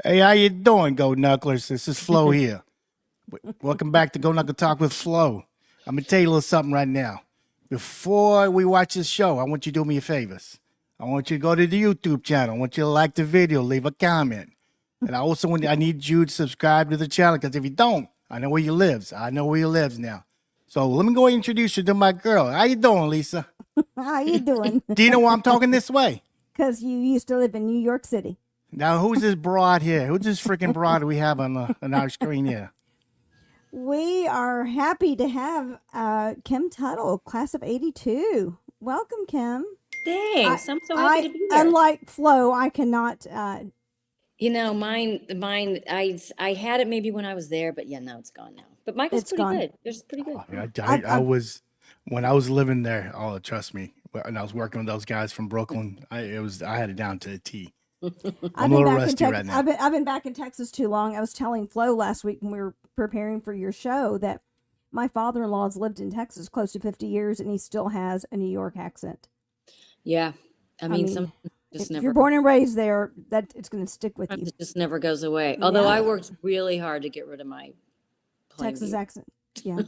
Hey, how you doing, Go Knucklers? This is Flo here. Welcome back to Go Knuckle Talk with Flo. I'm gonna tell you a little something right now. Before we watch this show, I want you to do me a favors. I want you to go to the YouTube channel. I want you to like the video, leave a comment, and I need you to subscribe to the channel because if you don't, I know where you lives. I know where you lives now. So let me go introduce you to my girl. How you doing, Lisa? How you doing? Do you know why I'm talking this way? Because you used to live in New York City. Now, who's this broad here? Who's this freaking broad we have on our screen here? We are happy to have Kim Tuttle, class of 82. Welcome, Kim. Thanks. I'm so happy to be here. Unlike Flo, I cannot. Mine. I had it maybe when I was there, but yeah, now it's gone now. But Michael's pretty good. It's pretty good. I was when I was living there. Oh, trust me, when I was working with those guys from Brooklyn, I had it down to a T. I'm a little rusty right now. I've been back in Texas too long. I was telling Flo last week when we were preparing for your show that my father-in-law has lived in Texas close to 50 years, and he still has a New York accent. Yeah, I mean some just if never. you're born and raised there, that it's going to stick with you. It just never goes away. Although I worked really hard to get rid of my Texas accent. Yeah.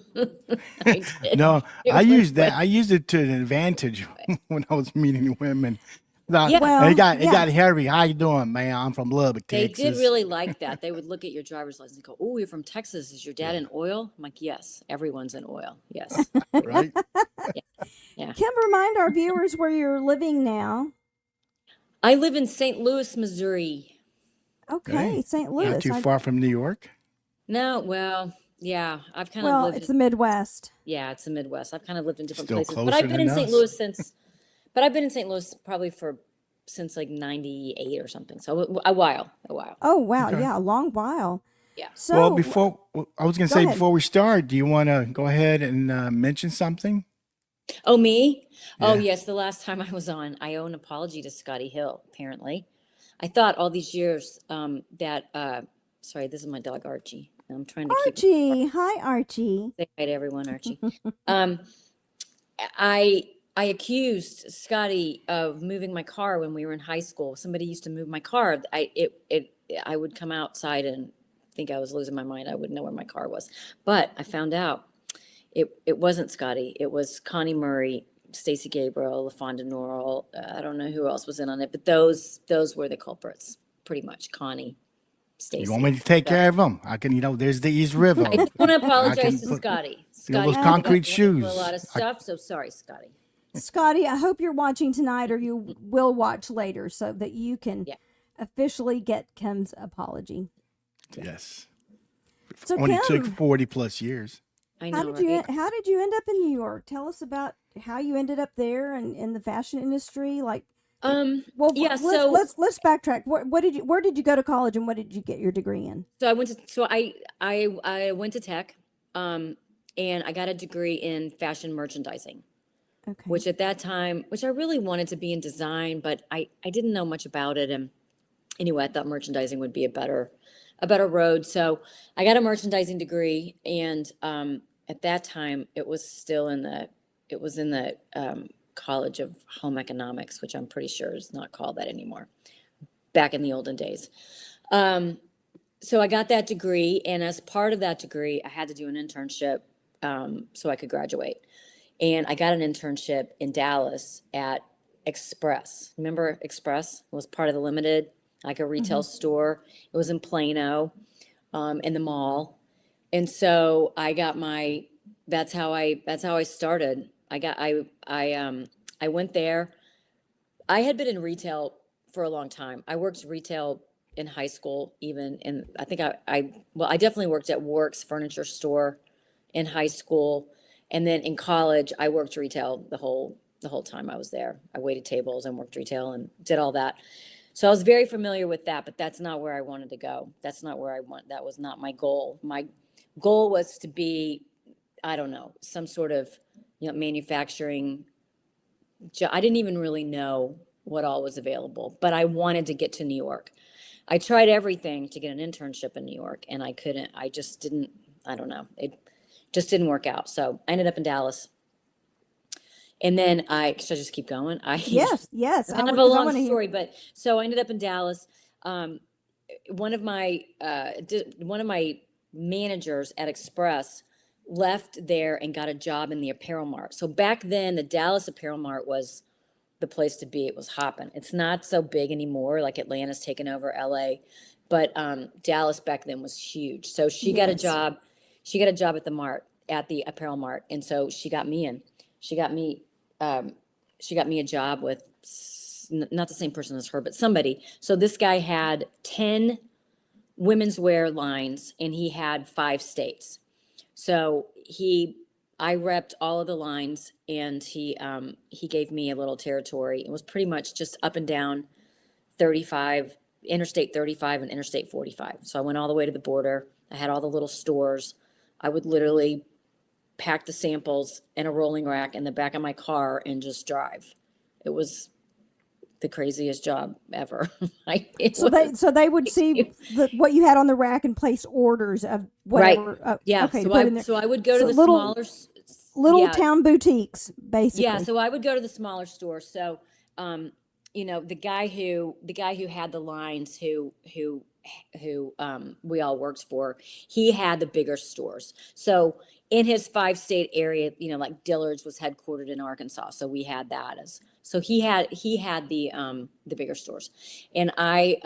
I did. No, I used that. I used it to an advantage when I was meeting women. Yeah. Well, it got hairy. How you doing, man? I'm from Lubbock, They Texas. did really like that. They would look at your driver's license and go, "Oh, you're from Texas. Is your dad in oil?" I'm like, "Yes, everyone's in oil. Yes." Right? Yeah. Kim, remind our viewers where you're living now. I live in St. Louis, Missouri. Okay, Hey, St. Louis. Not too far from New York. No, well, yeah, I've kind of Well, lived. it's the Midwest. Yeah, it's the Midwest. I've kind of lived in different Still places, but closer I've been than in St. us. Louis probably since like 98 or something. So a while. Oh, wow. Okay. Yeah, a long while. Yeah. So, I was going to Go say ahead. before we start, do you want to go ahead and mention something? Oh, me? Oh, Yeah. yes. The last time I was on, I owe an apology to Scotty Hill, apparently. I thought all these years sorry, this is my dog, Archie. I'm trying to keep Archie. Hi, Archie. say hi to everyone, Archie. Um, I accused Scotty of moving my car when we were in high school. Somebody used to move my car. I would come outside and think I was losing my mind. I wouldn't know where my car was. But I found out it wasn't Scotty. It was Connie Murray, Stacey Gabriel, LaFonda Norrell. I don't know who else was in on it, but those were the culprits, pretty much. Connie, Stacey. You want me to take care of them? I can, there's the East River. I just want to apologize to put- Scotty. those Scotty, concrete I shoes. A lot of stuff. So sorry, Scotty. Scotty, I hope you're watching tonight or you will watch later so that you can officially get Kim's apology. Yes. So, Only Kim, took 40 plus years. I how know. did you Right? how did you end up in New York? Tell us about how you ended up there and in the fashion industry. Like, well, Yeah. let's backtrack. Where did you go to college and what did you get your degree in? So I went to tech, and I got a degree in fashion merchandising, Okay. which at that time, which I really wanted to be in design, but I didn't know much about it. And anyway, I thought merchandising would be a better road. So I got a merchandising degree, and at that time it was in the College of Home Economics, which I'm pretty sure is not called that anymore. Back in the olden days. So I got that degree, and as part of that degree, I had to do an internship so I could graduate. And I got an internship in Dallas at Express. Remember Express? It was part of the Limited, like a retail store. It was in Plano, in the mall. And so I got that's how I started. I went there. I had been in retail for a long time. I worked retail in high school, even in, I think I definitely worked at Works Furniture Store in high school. And then in college, I worked retail the whole time I was there. I waited tables and worked retail and did all that. So I was very familiar with that, but that's not where I wanted to go. That was not my goal. My goal was to be, I don't know, some sort of, manufacturing. I didn't even really know what all was available, but I wanted to get to New York. I tried everything to get an internship in New York, and I couldn't. I just didn't. I don't know. It just didn't work out. So I ended up in Dallas, and then should I just keep going? Yes. Kind of a long story, but so I ended up in Dallas. one of my managers at Express left there and got a job in the apparel mart. So back then, the Dallas apparel mart was the place to be. It was hopping. It's not so big anymore. Like Atlanta's taken over LA, but Dallas back then was huge. So she got a job. She got a job at the mart, at the apparel mart, and so she got me in. She got me. She got me a job with not the same person as her, but somebody. So this guy had 10 women's wear lines, and he had 5 states. So I repped all of the lines, and he gave me a little territory. It was pretty much just up and down 35, Interstate 35 and Interstate 45. So I went all the way to the border. I had all the little stores. I would literally pack the samples in a rolling rack in the back of my car and just drive. It was the craziest job ever. So they would see what you had on the rack and place orders of whatever. Right. Yeah. Okay. So I would go to the little town boutiques, basically. Yeah. So I would go to the smaller stores. So, the guy who had the lines, who we all worked for, he had the bigger stores. So in his 5-state area, like Dillard's was headquartered in Arkansas. So we had that so he had the bigger stores, and I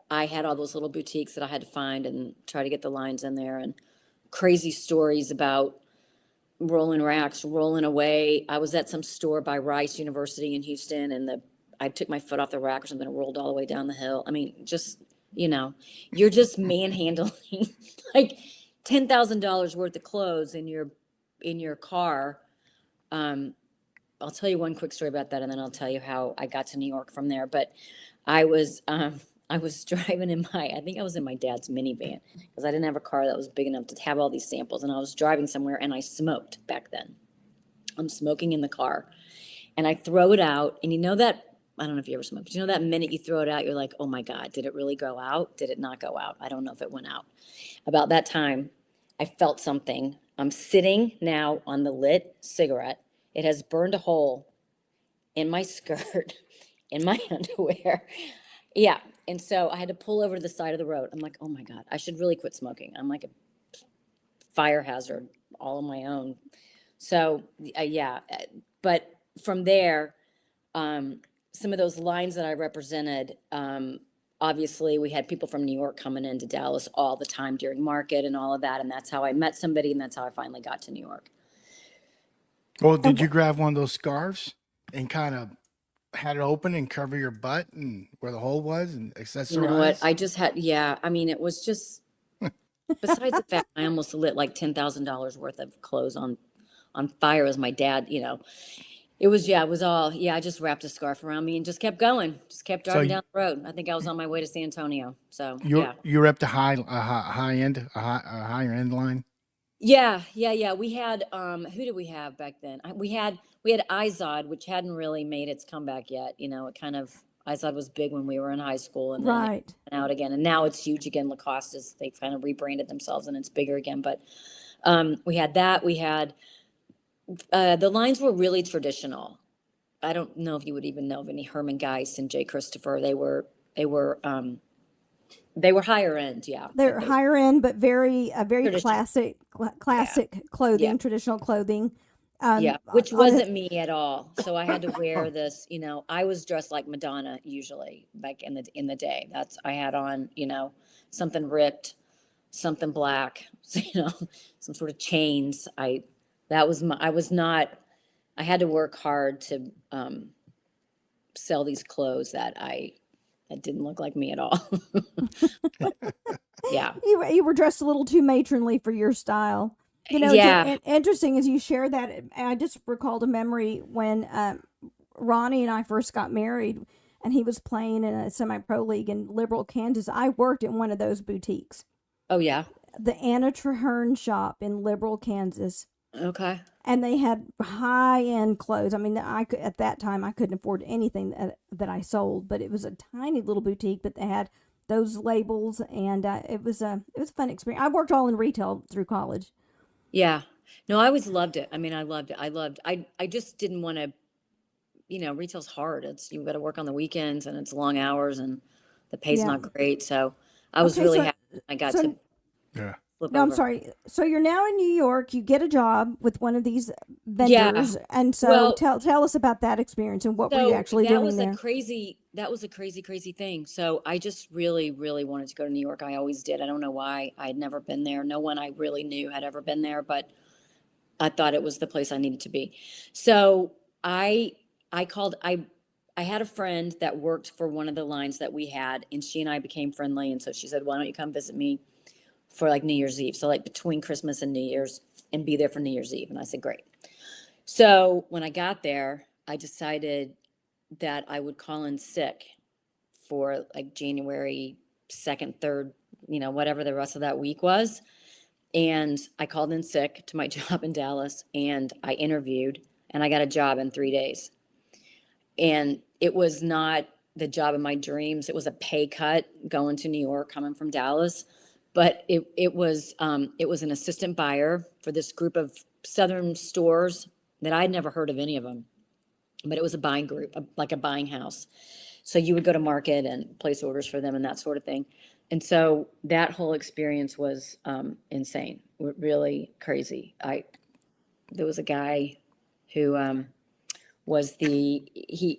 had all those little boutiques that I had to find and try to get the lines in there, and crazy stories about rolling racks, rolling away. I was at some store by Rice University in Houston, and I took my foot off the rack or something and rolled all the way down the hill. I mean, just, you're just manhandling like $10,000 worth of clothes in your car. I'll tell you one quick story about that, and then I'll tell you how I got to New York from there. But I was driving I think I was in my dad's minivan, because I didn't have a car that was big enough to have all these samples. And I was driving somewhere, and I smoked back then. I'm smoking in the car, and I throw it out. And I don't know if you ever smoked, but that minute you throw it out, you're like, oh my God, did it really go out? Did it not go out? I don't know if it went out. About that time, I felt something. I'm sitting now on the lit cigarette. It has burned a hole in my skirt, in my underwear. Yeah. And so I had to pull over to the side of the road. I'm like, oh my God, I should really quit smoking. I'm like a fire hazard all on my own. So yeah. But from there, some of those lines that I represented, obviously we had people from New York coming into Dallas all the time during market and all of that. And that's how I met somebody, and that's how I finally got to New York. Well, did you grab one of those scarves and kind of had it open and cover your butt and where the hole was and accessorize? You know what? I just had, I mean, it was just, besides the fact I almost lit like $10,000 worth of clothes on fire as my dad, it was all, I just wrapped a scarf around me and just kept going, just kept driving down the road. I think I was on my way to San Antonio. So you repped a higher end line? Yeah. We had, who did we have back then? We had Izod, which hadn't really made its comeback yet. Izod was big when we were in high school, and then it went out again. And now it's huge again. Lacoste they've kind of rebranded themselves, and it's bigger again. But we had that. We had, the lines were really traditional. I don't know if you would even know of any Herman Geist and J. Christopher. They were higher end, yeah. They're higher end, but very classic clothing, traditional clothing. Which wasn't me at all. So I had to wear this, I was dressed like Madonna usually back in the day. I had on, something ripped, something black, some sort of chains. I had to work hard to sell these clothes that didn't look like me at all. Yeah. You were dressed a little too matronly for your style. Interesting as you share that. I just recalled a memory when Ronnie and I first got married, and he was playing in a semi-pro league in Liberal, Kansas. I worked in one of those boutiques. Oh, yeah? The Anna Traherne shop in Liberal, Kansas. Okay. And they had high-end clothes. I mean, at that time, I couldn't afford anything that I sold, but it was a tiny little boutique, but they had those labels, and it was a fun experience. I worked all in retail through college. Yeah. No, I always loved it. I mean, I loved it. I just didn't want to, retail's hard. You've got to work on the weekends, and it's long hours, and The pay's Yeah. not great. So I was Okay, really so- happy I got so- to Yeah. flip No, I'm over. sorry. So you're now in New York. You get a job with one of these vendors, and so Well- tell us about that experience and what were you actually that doing was there? that was a crazy thing. So I just really, really wanted to go to New York. I always did. I don't know why. I had never been there. No one I really knew had ever been there, but I thought it was the place I needed to be. So I called, I had a friend that worked for one of the lines that we had, and she and I became friendly. And so she said, why don't you come visit me for like New Year's Eve? So like between Christmas and New Year's, and be there for New Year's Eve. And I said, great. So when I got there, I decided that I would call in sick for like January 2nd, 3rd, whatever the rest of that week was. And I called in sick to my job in Dallas, and I interviewed, and I got a job in 3 days. And it was not the job of my dreams. It was a pay cut going to New York, coming from Dallas. But it was an assistant buyer for this group of Southern stores that I'd never heard of any of them. But it was a buying group, like a buying house. So you would go to market and place orders for them and that sort of thing. And so that whole experience was insane, really crazy. There was a guy who was he's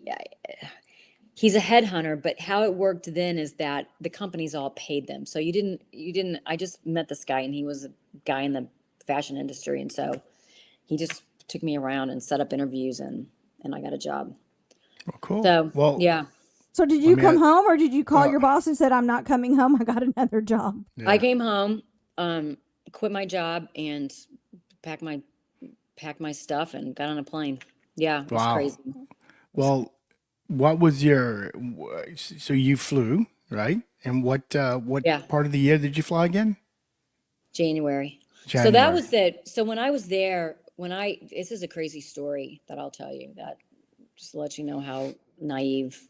a headhunter, but how it worked then is that the companies all paid them. So you didn't, I just met this guy, and he was a guy in the fashion industry. And so he just took me around and set up interviews, and I got a job. Well, cool. So, well, yeah. So did you come home, or did you call your boss and said, I'm not coming home, I got another job? yeah. I came home, quit my job, and packed my stuff and got on a plane. Yeah, it was Wow. crazy. Well, what was so you flew, right? And what Yeah. part of the year did you fly again? January. So January. that was it. So when I was there, this is a crazy story that I'll tell you, that just to let you know how naive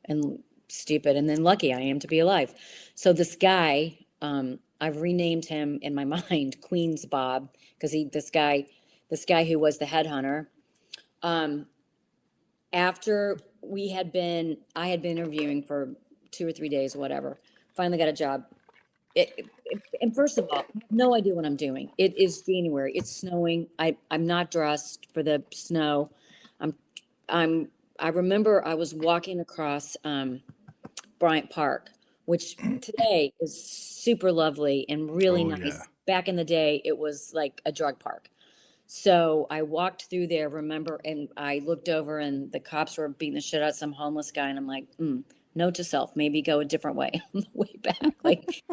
and stupid and then lucky I am to be alive. So this guy, I've renamed him in my mind Queen's Bob, because this guy who was the headhunter, after I had been interviewing for 2 or 3 days, whatever, finally got a job. And first of all, I have no idea what I'm doing. It is January. It's snowing. I'm not dressed for the snow. I remember I was walking across Bryant Park, which today is super lovely and really nice. Yeah. Back in the day, it was like a drug park. So I walked through there, and I looked over, and the cops were beating the shit out of some homeless guy. And I'm like, note to self, maybe go a different way on the way back. Like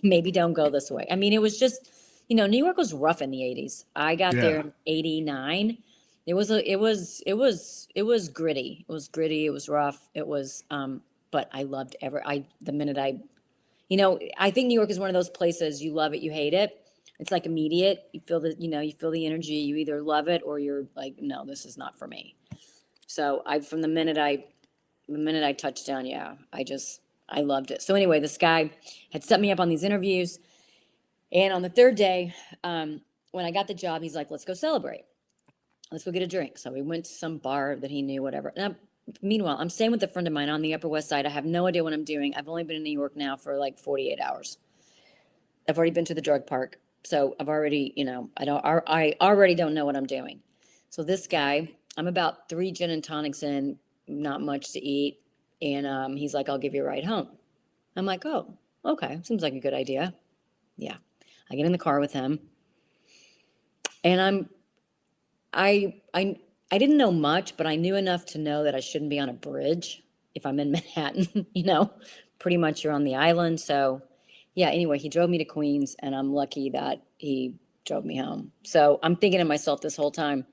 maybe don't go this way. I mean, it was just, New York was rough in the 80s. I got there in 89. It was gritty. It was gritty. It was rough. It was, but I loved I think New York is one of those places, you love it, you hate it. It's like immediate. You feel the energy. You either love it or you're like, no, this is not for me. So from the minute I touched down, I loved it. So anyway, this guy had set me up on these interviews, and on the third day, when I got the job, he's like, let's go celebrate. Let's go get a drink. So we went to some bar that he knew, whatever. Meanwhile, I'm staying with a friend of mine on the Upper West Side. I have no idea what I'm doing. I've only been in New York now for like 48 hours. I've already been to the drug park. So I've already, I already don't know what I'm doing. So this guy, I'm about 3 gin and tonics in, not much to eat. And he's like, I'll give you a ride home. I'm like, oh, okay. Seems like a good idea. Yeah. I get in the car with him, and I didn't know much, but I knew enough to know that I shouldn't be on a bridge if I'm in Manhattan, pretty much you're on the island. So yeah, anyway, he drove me to Queens, and I'm lucky that he drove me home. So I'm thinking to myself this whole time,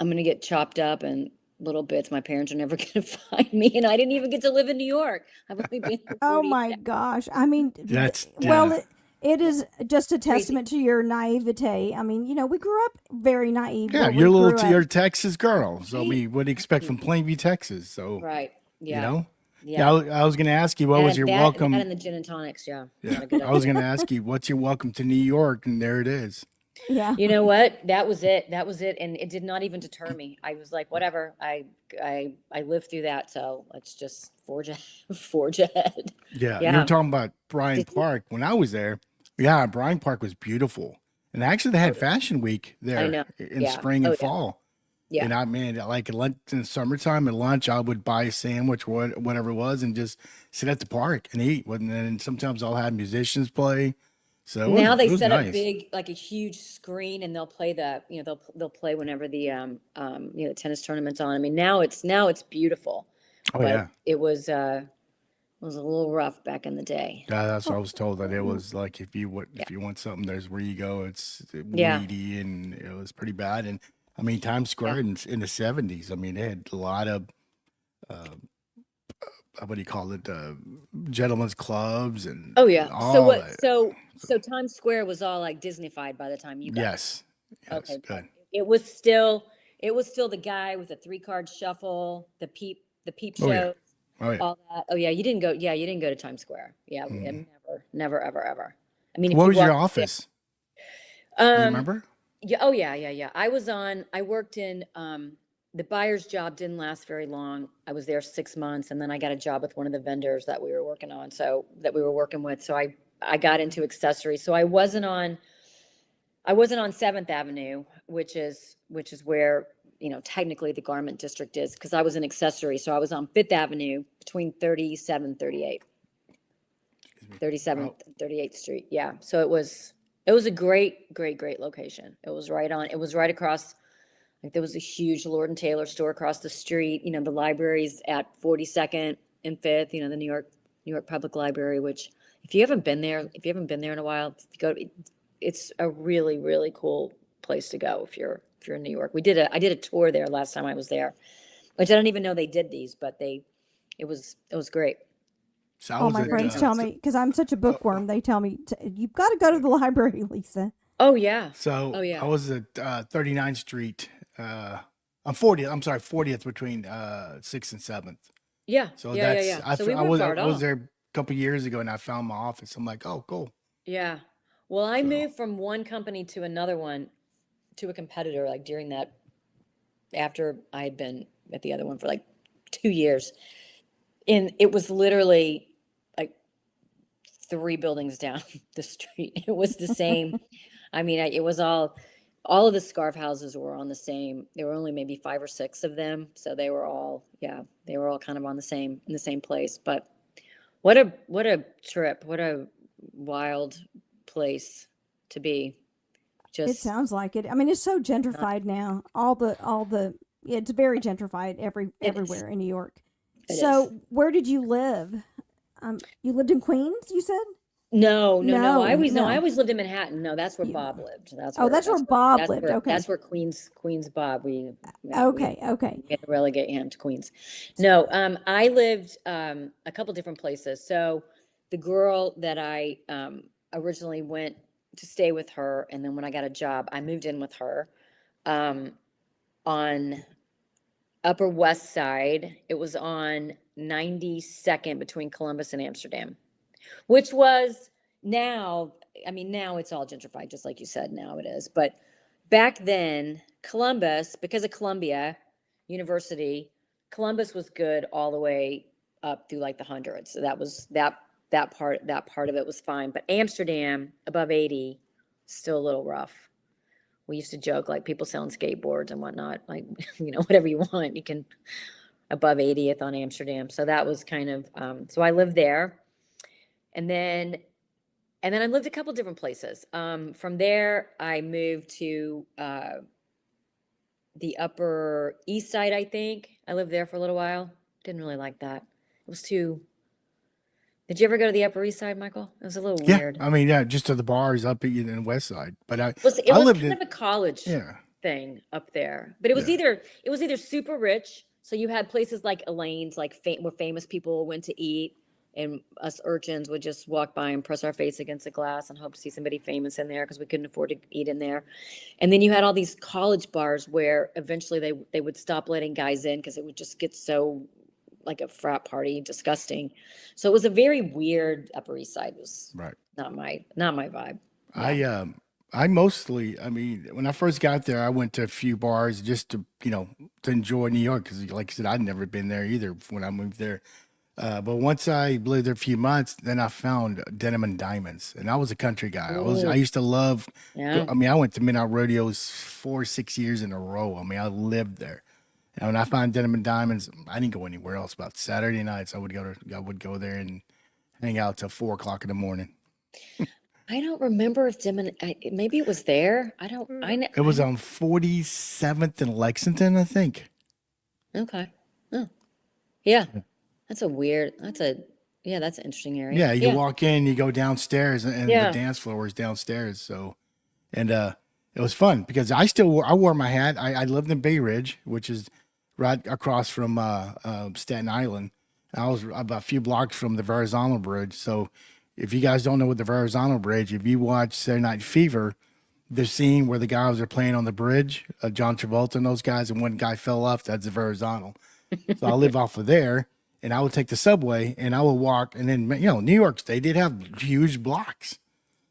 I'm going to get chopped up in little bits. My parents are never going to find me, and I didn't even get to live in New York. I've only been here 40 Oh my gosh. I mean, yeah. it is just a testament to your naivete. I mean, we grew up very naive. Yeah, when you're we grew up. you're a Texas girl. So what do you expect from Plainview, Texas? So Right. Yeah. Yeah. Yeah. I was going to ask you, what was your welcome? That and the gin and tonics. Yeah. Yeah. I was going to ask you, what's your welcome to New York? And there it is. Yeah. You know what? That was it. That was it. And it did not even deter me. I was like, whatever. I lived through that. So let's just forge ahead. Yeah, you were Yeah. talking about Bryant Did you? Park. When I was there, yeah, Bryant Park was beautiful. And actually, they Oh, had Fashion Week I there know. in Yeah. spring Oh, and yeah. fall. Yeah. And I, man, like at lunch in the summertime at lunch, I would buy a sandwich, whatever it was, and just sit at the park and eat. And then sometimes I'll have musicians play. So Now they it was set up nice. big, like a huge screen, and they'll play they'll play whenever the tennis tournament's on. I mean, now it's beautiful, Oh but yeah. it was a little rough back in the day. Yeah, that's what I Oh, was told that it mm, was like Yeah. if you want something, there's where you go. It's Yeah. weedy and it was pretty bad. And I mean Times Yeah. Square in the 70s. I mean they had a lot of uh, what do you call it? Gentlemen's clubs and Oh yeah. So all what? that. So Times Square was all like Disneyfied by the time you got there. Yes, yes, Okay, but good. it was still the guy with the 3 card shuffle, the peep Oh yeah, show, oh yeah. all that. Oh yeah, you didn't go. Yeah, you didn't go to Times Square. Yeah, Mm. never, ever, ever. I mean, if What you was your walk there, office? Do you um, remember? yeah, oh yeah, yeah, yeah. I worked in the buyer's job didn't last very long. I was there 6 months, and then I got a job with one of the vendors that we were working with. So I got into accessories. So I wasn't on 7th Avenue, which is where, technically the garment district is, because I was an accessory. So I was on 5th Avenue between 37, 38, Excuse me. 37th, Oh, 38th Street. Yeah. So it was a great, great, great location. It was right across, like there was a huge Lord and Taylor store across the street. The library's at 42nd and 5th, the New York Public Library, which if you haven't been there in a while, it's a really, really cool place to go if you're in New York. I did a tour there last time I was there, which I don't even know they did these, but it was great. so I all was my at friends tell me, because I'm such a bookworm, they tell me, you've got to go to the library, Lisa. Oh yeah. so Oh I yeah. was at 39th Street. I'm 40th. I'm sorry, 40th between 6th and 7th. Yeah. So Yeah. Yeah. that's Yeah. So we weren't far at I was all. there a couple years ago and I found my office. I'm like, oh, cool. Yeah. Well, I So moved from one company to another one, to a competitor, like during that, after I had been at the other one for like 2 years. And it was literally like 3 buildings down the street. It was the same. I mean, it was all of the scarf houses were on the same. There were only maybe 5 or 6 of them. So they were all, yeah, they were all kind of in the same place. But what a trip. What a wild place to be. It Just sounds like it. I mean, it's so not, gentrified now. Yeah, it's very gentrified it is. everywhere in New York. It is. So, where did you live? You lived in Queens, you said? No, no, no. I No, always no. I no. always lived in Manhattan. No, that's where You, Bob lived. That's oh, where that's where that's where Bob that's lived. where Okay. that's where Queens Bob. We Okay. Okay. had to relegate him to Queens. No, I lived a couple different places. So the girl that I originally went to stay with her, and then when I got a job, I moved in with her um, on Upper West Side. It was on 92nd between Columbus and Amsterdam, which was now, I mean, now it's all gentrified, just like you said, now it is. But back then, Columbus, because of Columbia University, Columbus was good all the way up through like the hundreds. So that part of it was fine. But Amsterdam, above 80, still a little rough. We used to joke like people selling skateboards and whatnot, like, whatever you want, you can above 80th on Amsterdam. So that was kind of, so I lived there. And then I lived a couple different places. From there, I moved to the Upper East Side, I think. I lived there for a little while. Didn't really like that. It was too. Did you ever go to the Upper East Side, Michael? It was a little yeah, weird. I mean, yeah, just to the bars up in the West Side. But It I was lived kind in of a college yeah, thing up there, but it was yeah. either super rich. So you had places like Elaine's, like where famous people went to eat, and us urchins would just walk by and press our face against the glass and hope to see somebody famous in there because we couldn't afford to eat in there. And then you had all these college bars where eventually they would stop letting guys in because it would just get so like a frat party, disgusting. So it was a very weird. Upper East Side was Right. not my vibe. Yeah. I I mostly, I mean, when I first got there, I went to a few bars just to, to enjoy New York because, like I said, I'd never been there either when I moved there. But once I lived there a few months, then I found Denim and Diamonds, and I was a country guy. I Ooh, used to love. yeah. I mean, I went to Midnight Rodeos 4 or 6 years in a row. I mean, I lived there. And when I found Denim and Diamonds, I didn't go anywhere else. About Saturday nights, I would go there and hang out till 4 o'clock in the morning. I don't remember if maybe it was there. I don't, It was on 47th and Lexington, I think. okay. Oh, yeah. That's an interesting area. Yeah, you walk in, you go downstairs, and Yeah. the dance floor is downstairs. So, and it was fun because I wore my hat. I lived in Bay Ridge, which is right across from Staten Island. I was about a few blocks from the Verrazano Bridge. So, if you guys don't know what the Verrazano Bridge, if you watch Saturday Night Fever, the scene where the guys are playing on the bridge, John Travolta and those guys, and one guy fell off, that's the Verrazano. So I live off of there, and I would take the subway, and I would walk, and then, New York, they did have huge blocks.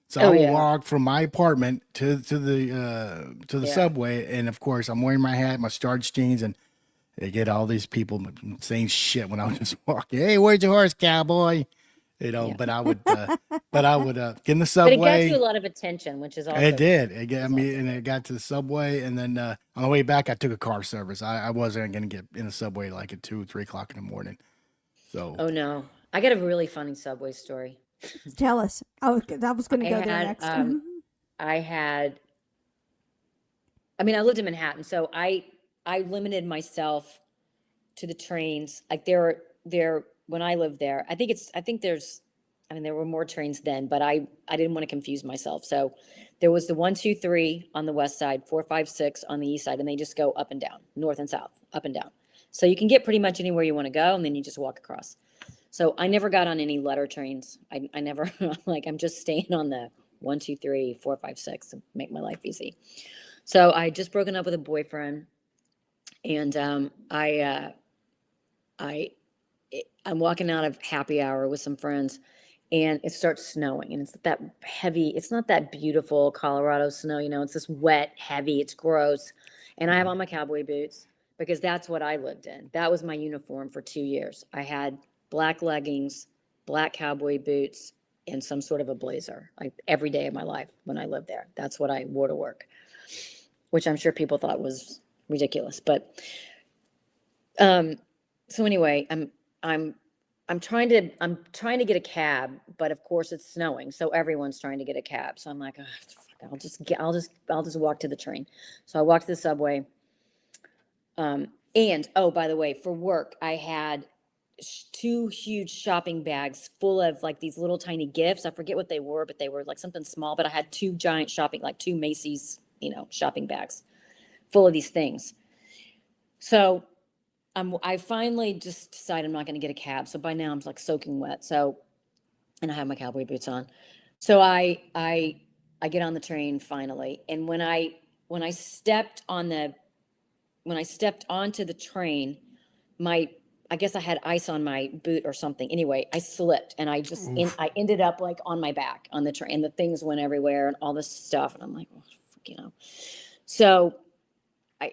So I would walk from my apartment to the subway, and of course, I'm wearing my hat, my starched jeans, and they get all these people saying shit when I was just walking. Hey, where's your horse, cowboy? But I would get in the subway. But it got you a lot of attention, which is also. It did. And it got to the subway, and then on the way back, I took a car service. I wasn't going to get in the subway like at 2, 3 o'clock in the morning. So. Oh no, I got a really funny subway story. Tell us. I was going to go there next. I lived in Manhattan, so I limited myself to the trains. Like there when I lived there, there were more trains then, but I didn't want to confuse myself. So there was the 1, 2, 3 on the west side, 4, 5, 6 on the east side, and they just go up and down, north and south, up and down. So you can get pretty much anywhere you want to go, and then you just walk across. So I never got on any letter trains. I never, I'm just staying on the 1, 2, 3, 4, 5, 6 to make my life easy. So I just broken up with a boyfriend, and I'm walking out of happy hour with some friends, and it starts snowing, and it's that heavy. It's not that beautiful Colorado snow, it's this wet, heavy, it's gross. And I have on my cowboy boots because that's what I lived in. That was my uniform for 2 years. I had black leggings, black cowboy boots, and some sort of a blazer, like every day of my life when I lived there. That's what I wore to work, which I'm sure people thought was ridiculous. But so anyway, I'm trying to get a cab, but of course it's snowing, so everyone's trying to get a cab. So I'm like, oh, fuck, I'll just walk to the train. So I walked to the subway. And oh, by the way, for work, I had 2 huge shopping bags full of like these little tiny gifts. I forget what they were, but they were like something small. But I had 2 giant like 2 Macy's, shopping bags full of these things. So I finally just decided I'm not going to get a cab. So by now I'm like soaking wet. So, and I have my cowboy boots on. So I get on the train finally. And when I stepped onto the train, I guess I had ice on my boot or something. Anyway, I slipped and I ended up like on my back on the train, and the things went everywhere and all this stuff. And I'm like, oh, so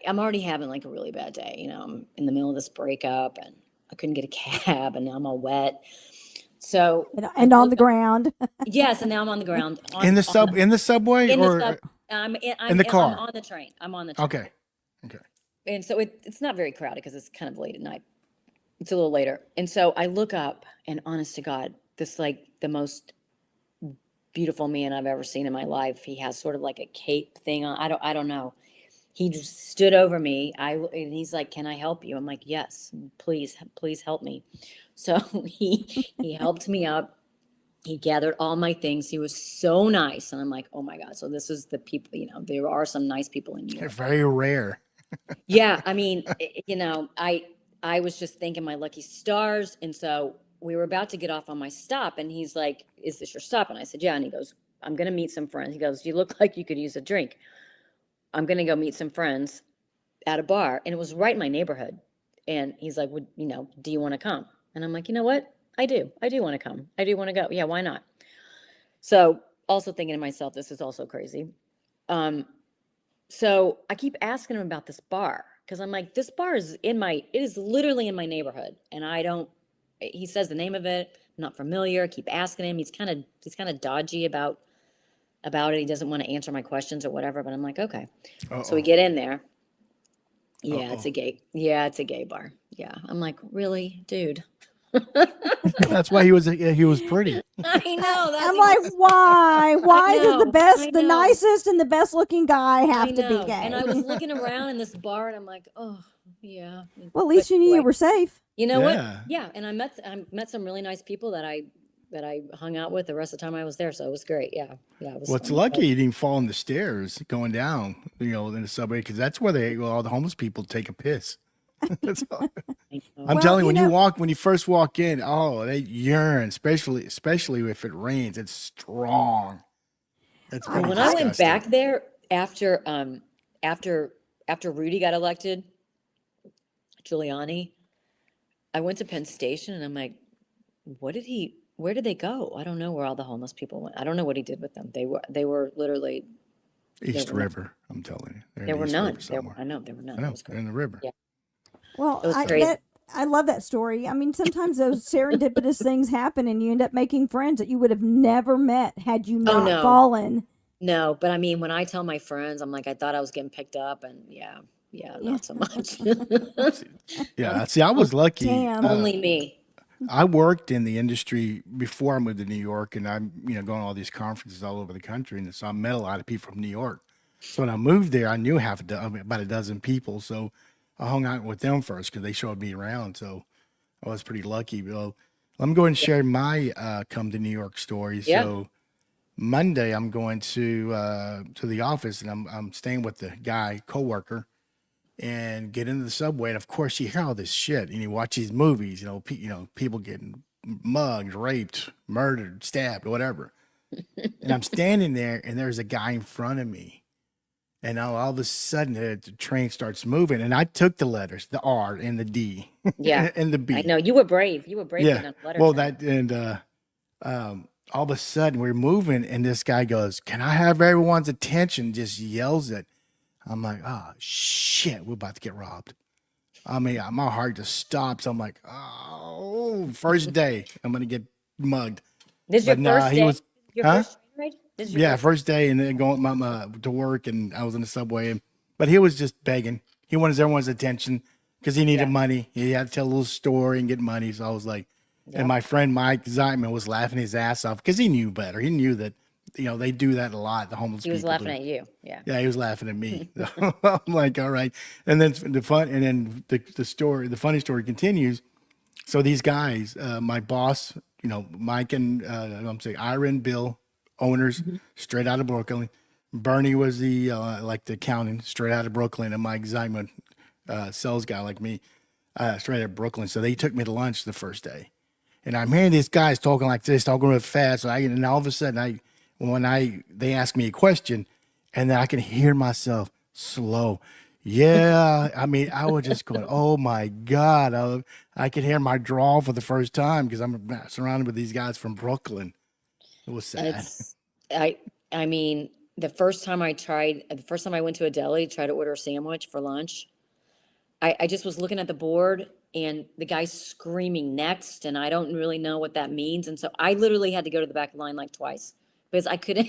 I'm already having like a really bad day. I'm in the middle of this breakup, and I couldn't get a cab, and now I'm all wet. So and on the ground. Yes, and now I'm on the ground. In the subway, in the car. I'm on the train. I'm on the train. Okay. And so it's not very crowded because it's kind of late at night. It's a little later. And so I look up, and honest to God, this like the most beautiful man I've ever seen in my life. He has sort of like a cape thing on. I don't know. He just stood over me. And he's like, "Can I help you?" I'm like, "Yes, please help me." So he helped me up. He gathered all my things. He was so nice. And I'm like, oh my God. So this is the people, there are some nice people in New York. They're very rare. Yeah. I mean, I was just thanking my lucky stars. And so we were about to get off on my stop, and he's like, "Is this your stop?" And I said, "Yeah." And he goes, "I'm going to meet some friends." He goes, "You look like you could use a drink. I'm going to go meet some friends at a bar." And it was right in my neighborhood. And he's like, "Do you want to come?" And I'm like, "You know what? I do want to come. I do want to go. Yeah, why not?" So also thinking to myself, this is also crazy. So I keep asking him about this bar because I'm like, this bar is it is literally in my neighborhood, and he says the name of it. I'm not familiar. I keep asking him. He's kind of dodgy about it. He doesn't want to answer my questions or whatever. But I'm like, okay. So we get in there. Yeah, it's a gay bar. Yeah, I'm like, really, dude. That's why he was pretty. I know. I'm like, why? Why does the know. nicest and the best looking guy have I to be know. gay? And I was looking around in this bar, and I'm like, oh, yeah. Well, at least you knew you were safe. You know Yeah. what? Yeah, and I met some really nice people that I hung out with the rest of the time I was there, so it was great. Yeah, it was. Well, it's fun. lucky you didn't fall in the stairs going down, in the subway, because that's where all the homeless people take a piss. That's all. I'm telling you, when you first walk in, they yearn, especially if it rains. It's strong. That's When disgusting. I went back there after Rudy got elected, Giuliani, I went to Penn Station, and I'm like, where did they go? I don't know where all the homeless people went. I don't know what he did with them. They were literally East River. I'm telling you, there were none. I know there were none. know they're in the river. Yeah. Well, It was crazy. I love that story. I mean, sometimes those serendipitous things happen, and you end up making friends that you would have never met had you not fallen. No, but I mean, when I tell my friends, I'm like, I thought I was getting picked up, and not so much. Yeah, see, I was lucky. Damn. Only me. I worked in the industry before I moved to New York, and I'm going to all these conferences all over the country, and so I met a lot of people from New York. So when I moved there, I knew about a dozen people, so I hung out with them first because they showed me around. So I was pretty lucky. Well, let me go ahead and share my come to New York story. Yeah. So Monday, I'm going to the office, and I'm staying with the guy coworker, and get into the subway. And of course, you hear all this shit, and you watch these movies. People getting mugged, raped, murdered, stabbed, whatever. And I'm standing there, and there's a guy in front of me. And now all of a sudden the train starts moving, and I took the letters, the R and the D, Yeah. and the B. I know you were brave. You were brave. Yeah. Well, all of a sudden we're moving, and this guy goes, "Can I have everyone's attention?" Just yells it. I'm like, "Oh shit, we're about to get robbed." I mean, my heart just stops. I'm like, "Oh, first day, I'm gonna get mugged." This is your first day. First Right? First day, and then going to work, and I was in the subway, but he was just begging. He wanted everyone's attention because he needed money. He had to tell a little story and get money. So I was like, and my friend Mike Zeitman was laughing his ass off because he knew better. He knew that, they do that a lot. The homeless people. He was laughing at you. Yeah. Yeah, he was laughing at me. I'm like, all right. And then the funny story continues. So these guys, my boss, Mike and I'm saying Ira and Bill, owners, straight out of Brooklyn. Bernie was the the accountant, straight out of Brooklyn, and Mike Zeitman, sales guy like me, straight out of Brooklyn. So they took me to lunch the first day, and I'm hearing these guys talking like this, talking real fast. And all of a sudden, they ask me a question, and then I can hear myself slow. Yeah, I mean, I was just going, oh my God, I could hear my drawl for the first time because I'm surrounded with these guys from Brooklyn. It was sad. I mean, the first time I went to a deli to try to order a sandwich for lunch, I just was looking at the board, and the guy's screaming next, and I don't really know what that means. And so I literally had to go to the back of the line like twice because I couldn't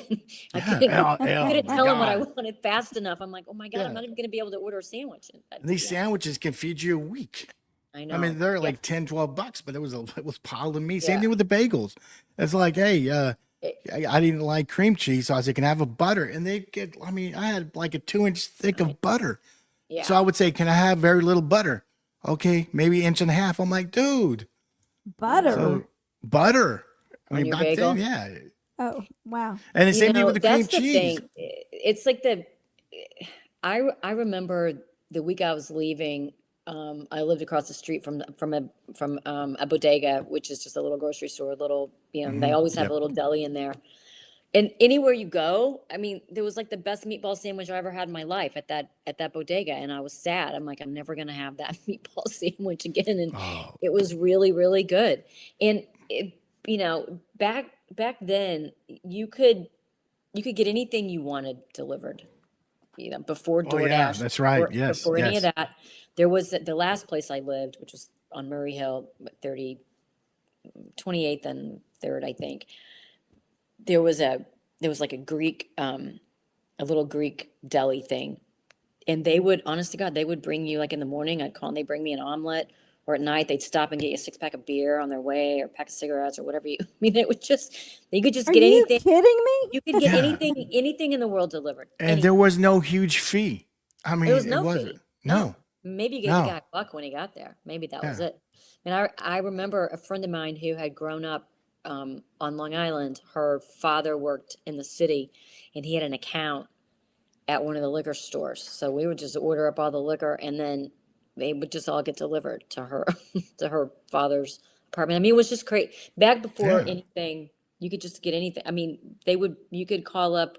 tell him what I wanted fast enough. I'm like, oh my God, I'm not even going to be able to order a sandwich. And these sandwiches can feed you a week. I know. I mean, they're like $10-12, but it was piled of meat. Same thing with the bagels. It's like, hey, I didn't like cream cheese, so I said, can I have a butter? And I had like a 2-inch thick of butter. Yeah. So I would say, can I have very little butter? Okay, maybe 1.5 inches. I'm like, dude. Butter. Butter. I mean, back bagel? then, yeah. Oh, wow. And the same thing with the cream that's the cheese. Thing. It's like I remember the week I was leaving, I lived across the street from a bodega, which is just a little grocery store, they always have a little deli in there. And anywhere you go, I mean, there was like the best meatball sandwich I ever had in my life at that bodega. And I was sad. I'm like, I'm never going to have that meatball sandwich again. And it was really, really good. And back then you could you could get anything you wanted delivered, before Oh yeah, DoorDash, that's right. Yes, before any of yes. that. There was the last place I lived, which was on Murray Hill, 28th and 3rd, I think. There was like a Greek, a little Greek deli thing. And they would, honest to God, they would bring you, like in the morning, I'd call and they'd bring me an omelet, or at night they'd stop and get you a 6-pack of beer on their way, or a pack of cigarettes, or whatever I mean, you could just Are get you anything. kidding me? You could get Yeah. anything in the world delivered. And there was no huge fee. I mean, There was it no wasn't. fee. No. Maybe you gave No. the guy a buck when he got there. Maybe that was Yeah. it. And I remember a friend of mine who had grown up on Long Island. Her father worked in the city, and he had an account at one of the liquor stores. So we would just order up all the liquor, and then they would just all get delivered to her to her father's apartment. I mean, it was just great. Back before Yeah. anything, you could just get anything. I mean, you could call up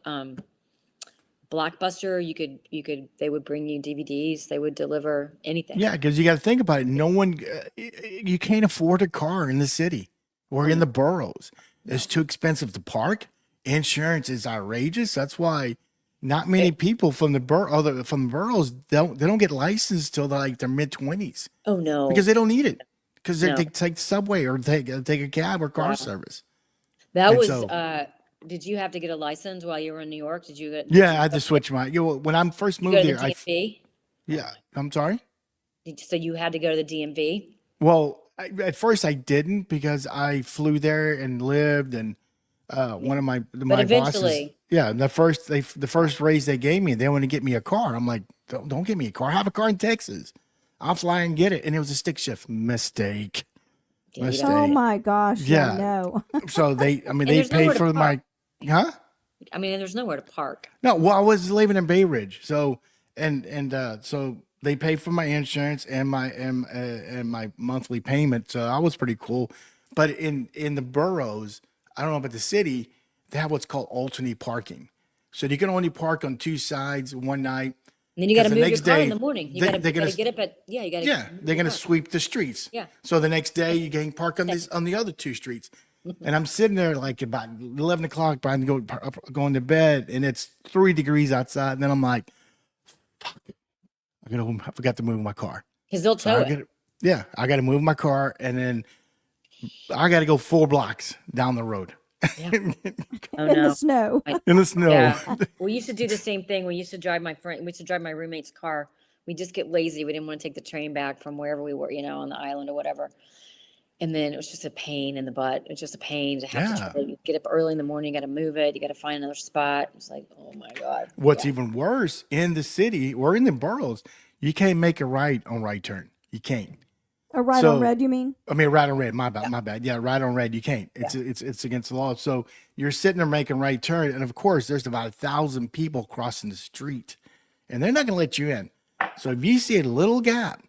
Blockbuster. They would bring you DVDs. They would deliver anything. Yeah, because you got to think about it. No one, you can't afford a car in the city or in the boroughs. It's too expensive to park. Insurance is outrageous. That's why not many people from the boroughs they don't get licensed till like their mid-20s Oh no. because they don't need it because No. they take the subway or take a cab or car Wow. service. That And was so- did you have to get a license while you were in New York? Did you get Yeah, I had to switch my. When I first you moved go to here, the DMV? yeah. I'm sorry. So you had to go to the DMV? Well, at first I didn't because I flew there and lived, and one of my bosses, eventually- yeah, the first raise they gave me, they want to get me a car. I'm like, don't get me a car. I have a car in Texas. I'll fly and get it, and it was a stick shift mistake. Yeah, you Mistake. don't- Oh my gosh. Yeah. No. So they And they there's nowhere paid to for my, park. huh? I mean, there's nowhere to park. No, well, I was living in Bay Ridge, so so they paid for my insurance and my monthly payment. So I was pretty cool. But in the boroughs, I don't know about the city, they have what's called alternate parking. So you can only park on two sides one night. And then you got to 'Cause the move your next car in day, the morning. You they- got to they're gonna- get up at you got to Yeah, they're gonna sweep the streets. Yeah. So the next day you can park on the other two streets. And I'm sitting there like about 11 o'clock, about to going to bed, and it's 3 degrees outside. And then I'm like, fuck, I forgot to move my car. because they'll So tow I it. I got to move my car, and then I got to go 4 blocks down the road Oh In no. the snow. in the snow. Yeah. We used to do the same thing. We used to drive my roommate's car. We just get lazy. We didn't want to take the train back from wherever we were, on the island or whatever. And then it was just a pain in the butt. It was just a pain to have Yeah. to get up early in the morning. You got to move it. You got to find another spot. It's like, oh my God. What's even worse, in the city or in the boroughs, you can't make a right on right turn. You can't. A right So- on red, you mean? I mean, right on red. My bad. Yeah, right on red. You can't. It's against the law. So you're sitting there making right turn, and of course, there's about 1,000 people crossing the street, and they're not going to let you in. So if you see a little gap,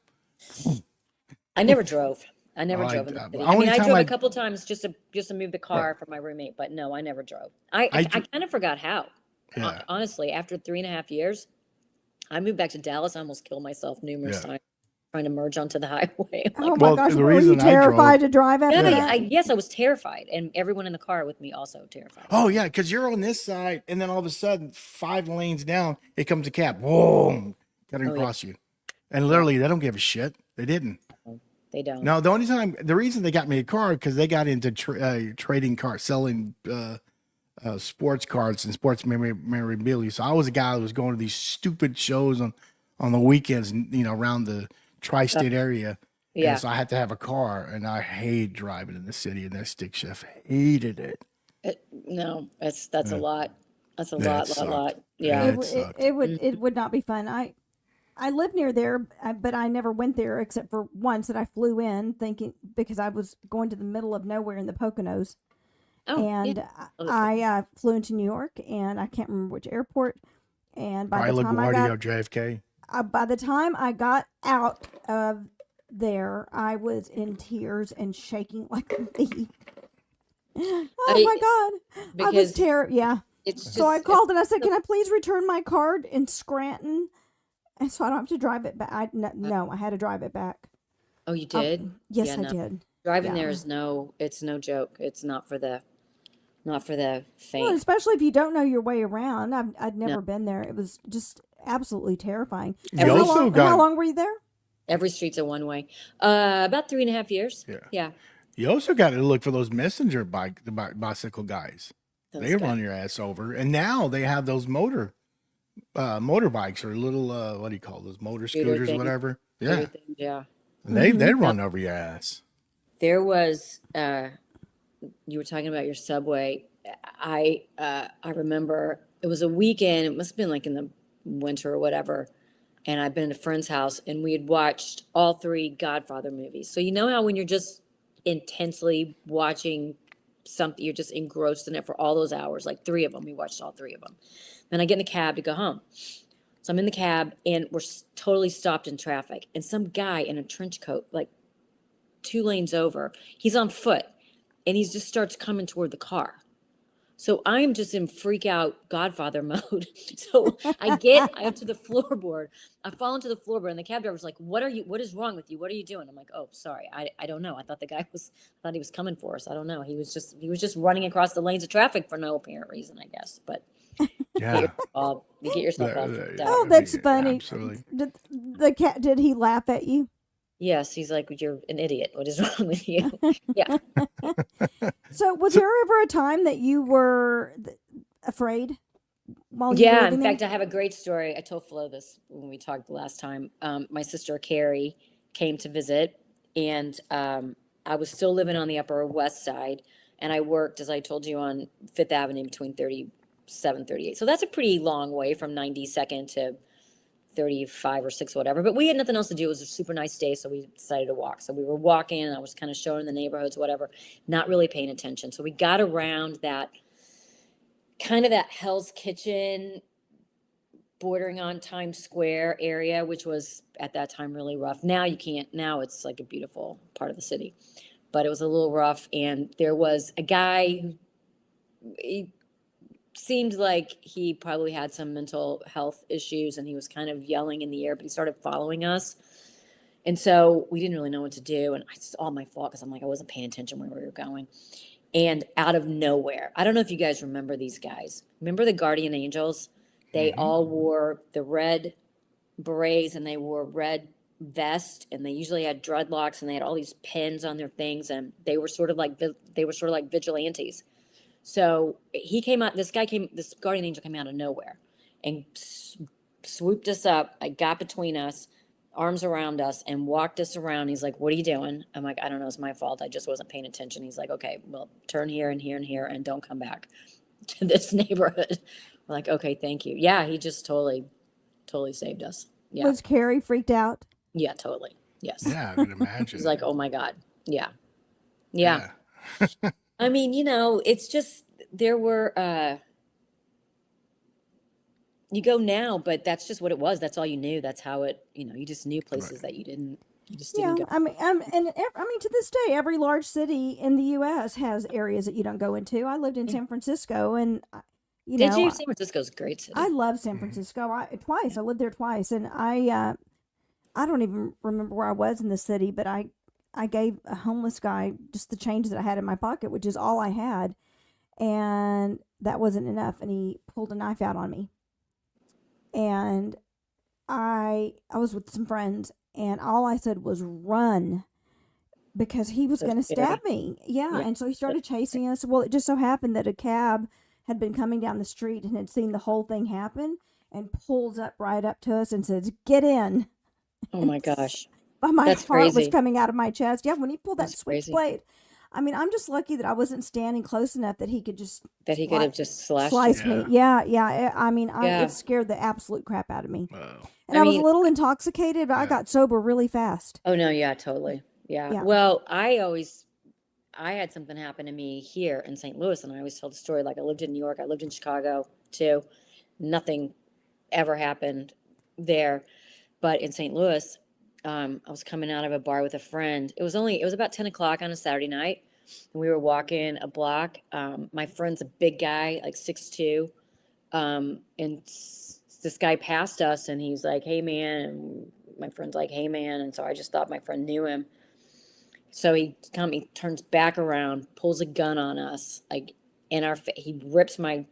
I never drove. I never Oh, drove in the city. only I time drove I- a couple times just to move the car for my roommate, but no, I never drove. I kind of forgot how. Yeah. Honestly, after 3.5 years, I moved back to Dallas. I almost killed myself numerous Yeah. times trying to merge onto the highway. I'm Oh like, my Well, gosh. the Were you reason I terrified drove- to drive after yeah, that? yes, I was terrified, and everyone in the car with me also terrified. oh yeah, because you're on this side, and then all of a sudden, 5 lanes down, it comes a cab, boom, cutting Oh, yeah. across you, and literally they don't give a shit. They didn't. They don't. No, the reason they got me a car because they got into trading cars, selling sports cards and sports memorabilia. So I was a guy that was going to these stupid shows on the weekends, around the tri-state area. Yeah. And so I had to have a car, and I hate driving in the city in that stick shift. Hated it. No, that's a lot. That's a Yeah, lot. it sucked. Yeah. It sucked. It would not be fun. I live near there, but I never went there except for once that I flew in thinking because I was going to the middle of nowhere in the Poconos, Oh, and yeah. I flew into New York, and I can't remember which airport. And by Probably the time LaGuardia or JFK. by the time I got out of there, I was in tears and shaking like a leaf. Oh my God! I was Because Yeah. it's just, So I called and I said, "Can I please return my card in Scranton?" And so I don't have to drive it back. No, I had to drive it back. Oh, you did? Yes, Yeah, I no. did. Driving Yeah. there it's no joke. It's not for the not for the Well, faint. especially if you don't know your way around. I'd No, never been there. It was just absolutely terrifying. So You every also how got long were you there? every street's a one way. About 3.5 years. yeah. Yeah, You also got to look for those messenger bicycle guys. those They guys. run your ass over, and now they have those motorbikes or little what do you call those motor Scooter scooters, things. whatever. Scooter Yeah, things, yeah. and they Mm-hmm. run over your ass. There was you were talking about your subway. I remember it was a weekend. It must have been like in the winter or whatever. And I've been at a friend's house, and we had watched all three Godfather movies. So you know how when you're just intensely watching something, you're just engrossed in it for all those hours, like three of them. We watched all three of them. Then I get in a cab to go home. So I'm in the cab, and we're totally stopped in traffic. And some guy in a trench coat, like 2 lanes over, he's on foot, and he just starts coming toward the car. So I'm just in freak out Godfather mode. So I get up to the floorboard. I fall into the floorboard, and the cab driver's like, what is wrong with you? What are you doing? I'm like, oh, sorry. I don't know. I thought he was coming for us. I don't know. He was just running across the lanes of traffic for no apparent reason, I guess. But Yeah, you get yourself all freaked out. Oh, that's funny. absolutely. Did the cat? Did he laugh at you? Yes, he's like, you're an idiot. What is wrong with you? Yeah. So, was there ever a time that you were afraid while you were Yeah, living in there? fact, I have a great story. I told Flo this when we talked the last time. My sister Carrie came to visit, and I was still living on the Upper West Side, and I worked, as I told you, on Fifth Avenue between 37, 38. So that's a pretty long way from 92nd to 35 or 6, whatever. But we had nothing else to do. It was a super nice day, so we decided to walk. So we were walking, and I was kind of showing the neighborhoods, whatever, not really paying attention. So we got around that kind of that Hell's Kitchen bordering on Times Square area, which was at that time really rough. Now you can't, now it's like a beautiful part of the city, but it was a little rough. And there was a guy who he seemed like he probably had some mental health issues, and he was kind of yelling in the air, but he started following us. And so we didn't really know what to do. And it's all my fault because I'm like, I wasn't paying attention where we were going. And out of nowhere, I don't know if you guys remember these guys. Remember the Guardian Angels? They all wore the red berets, and they wore red vest, and they usually had dreadlocks, and they had all these pins on their things, and they were sort of like vigilantes. So this Guardian Angel came out of nowhere and swooped us up. I got between us, arms around us, and walked us around. He's like, what are you doing? I'm like, I don't know. It's my fault. I just wasn't paying attention. He's like, okay, well, turn here and here and here, and don't come back to this neighborhood. We're like, okay, thank you. Yeah, he just totally saved us. Yeah. Was Carrie freaked out? Yeah, totally. Yes. Yeah, I can imagine. He's like, oh my God. Yeah. Yeah. I mean, it's just, there were, you go now, but that's just what it was. That's all you knew. That's how it, you just knew places that you just didn't go. I mean, to this day, every large city in the U.S. has areas that you don't go into. I lived in San Francisco, and Did you? San Francisco's a great city. I love San Francisco. Twice. I lived there twice, and I don't even remember where I was in the city, but I gave a homeless guy just the change that I had in my pocket, which is all I had, and that wasn't enough, and he pulled a knife out on me. And I was with some friends, and all I said was run, because he was going to stab me. Yeah, and so he started chasing us. Well, it just so happened that a cab had been coming down the street and had seen the whole thing happen, and pulls up right up to us and says, "Get in." Oh my gosh. But my That's heart was crazy. coming out of my chest. Yeah, when he pulled that That's crazy. switchblade, I mean, I'm just lucky that I wasn't standing close enough that he could just That he could have just slashed sliced you. me. Yeah. I mean, Yeah. it scared the absolute crap out of me. Wow. And I I was mean- a little intoxicated, but I got sober really fast. Oh no, yeah, totally. Yeah. Yeah. Well, I had something happen to me here in St. Louis, and I always tell the story. Like, I lived in New York, I lived in Chicago too. Nothing ever happened there. But in St. Louis, I was coming out of a bar with a friend. It was about 10 o'clock on a Saturday night, and we were walking a block. My friend's a big guy, like 6'2", and this guy passed us, and he's like, "Hey man," and my friend's like, "Hey man," and so I just thought my friend knew him. So he turns back around, pulls a gun on us, like, and he rips my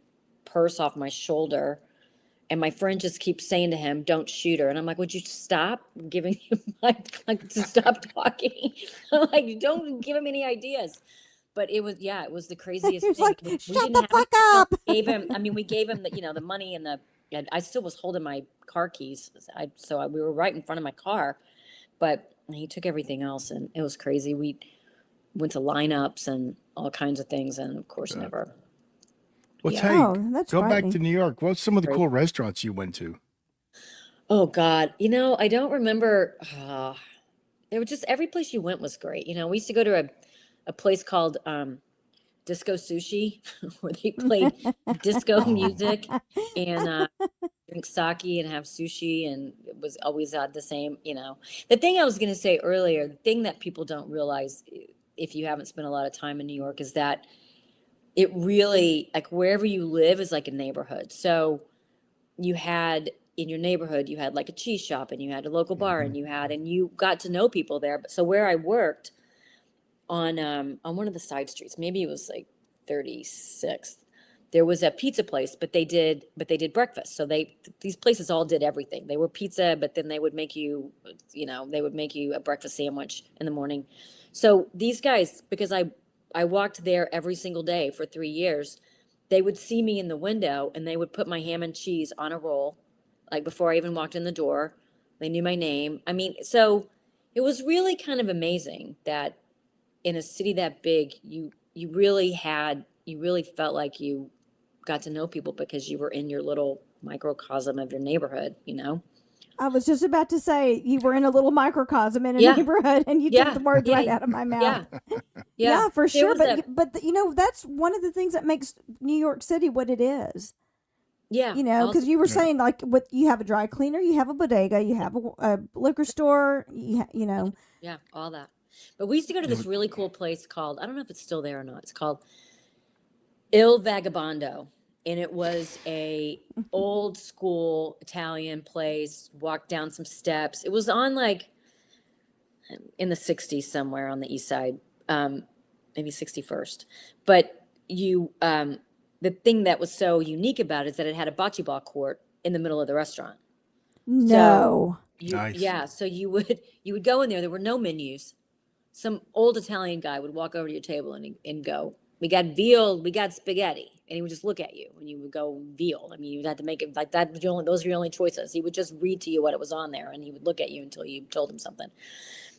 purse off my shoulder. And my friend just keeps saying to him, "Don't shoot her." And I'm like, "Would you stop giving him like to stop talking?" I'm like, "Don't give him any ideas." But it was the craziest He's thing. like, We "Shut didn't the have fuck no, up." we gave him the money and I still was holding my car keys. We were right in front of my car, but he took everything else, and it was crazy. We went to lineups and all kinds of things, and of course never. Well, Yeah. hey, Oh, that's go back frightening. to New York. What's some of the cool restaurants you went to? Oh God, I don't remember. There was just every place you went was great. We used to go to a place called Disco Sushi where they played disco music and drink sake and have sushi, and it was always the same. The thing I was going to say earlier, the thing that people don't realize if you haven't spent a lot of time in New York is that it really, like, wherever you live is like a neighborhood. So you had in your neighborhood, you had like a cheese shop, and you had a local bar, and you got to know people there. But so where I worked on one of the side streets, maybe it was like 36th, there was a pizza place, but they did breakfast. So these places all did everything. They were pizza, but then they would make you a breakfast sandwich in the morning. So these guys, because I walked there every single day for 3 years, they would see me in the window, and they would put my ham and cheese on a roll, like before I even walked in the door. They knew my name. I mean, so it was really kind of amazing that in a city that big, you really felt like you got to know people because you were in your little microcosm of your neighborhood, I was just about to say you were in a little microcosm in a Yeah. neighborhood, and you took the words right out of my mouth. Yeah, for There sure. was But that's one of the things that makes New York City what it is. Yeah. Because you were saying, like, you have a dry cleaner, you have a bodega, you have a liquor store, Yeah, all that. But we used to go to this really cool place called, I don't know if it's still there or not. It's called Il Vagabondo. And it was a old school Italian place, walked down some steps. It was on like in the 60s somewhere on the east side, maybe 61st. But the thing that was so unique about it is that it had a bocce ball court in the middle of the restaurant. No. Nice. So you would go in there. There were no menus. Some old Italian guy would walk over to your table and go, "We got veal, we got spaghetti," and he would just look at you, and you would go veal. I mean, you'd have to make it like that. Those are your only choices. He would just read to you what it was on there, and he would look at you until you told him something.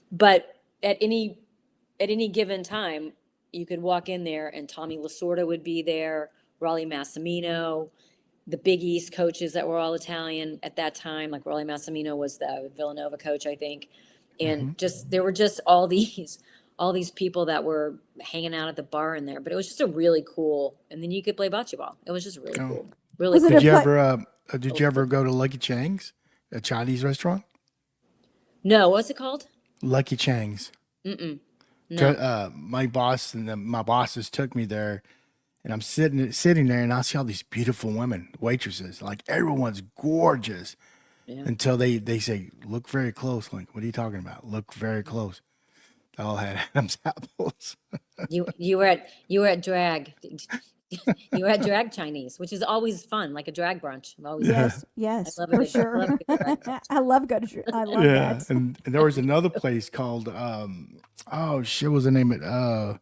But at any given time, you could walk in there, and Tommy Lasorda would be there, Raleigh Massimino, the Big East coaches that were all Italian at that time. Like Raleigh Massimino was the Villanova coach, I think. And there were just all these people that were hanging out at the bar in there. But it was just a really cool, and then you could play bocce ball. It was just really cool. Really Was cool. it Did you ever go to Lucky Chang's, a Chinese restaurant? No, what's it called? Lucky Chang's. No. My boss and my bosses took me there, and I'm sitting there, and I see all these beautiful women, waitresses. Like, everyone's gorgeous. Yeah. Until they say, "Look very close." Like, what are you talking about? Look very close. They all had Adam's apples. You were at drag. You were at drag Chinese, which is always fun, like a drag brunch. Yes, I love for it. sure. I love a good drag brunch. I love that. And there was another place called oh shit, what was the name of it?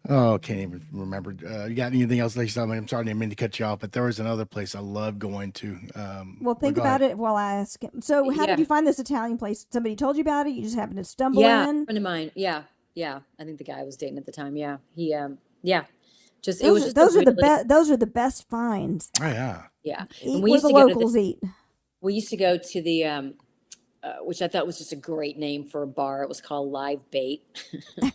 Oh, can't even remember. You got anything else, Lisa? I mean, I'm sorry, I didn't mean to cut you off, but there was another place I love going to. Well, think about it while I ask him. So, how did you find this Italian place? Somebody told you about it? You just happened to stumble in? A friend of mine. Yeah. I think the guy I was dating at the time. Yeah. He, just, Those, it was just those are really, the best. Those are the best finds. Oh yeah. Yeah. Eat And where the locals eat. We used to go to the, which I thought was just a great name for a bar. It was called Live Bait.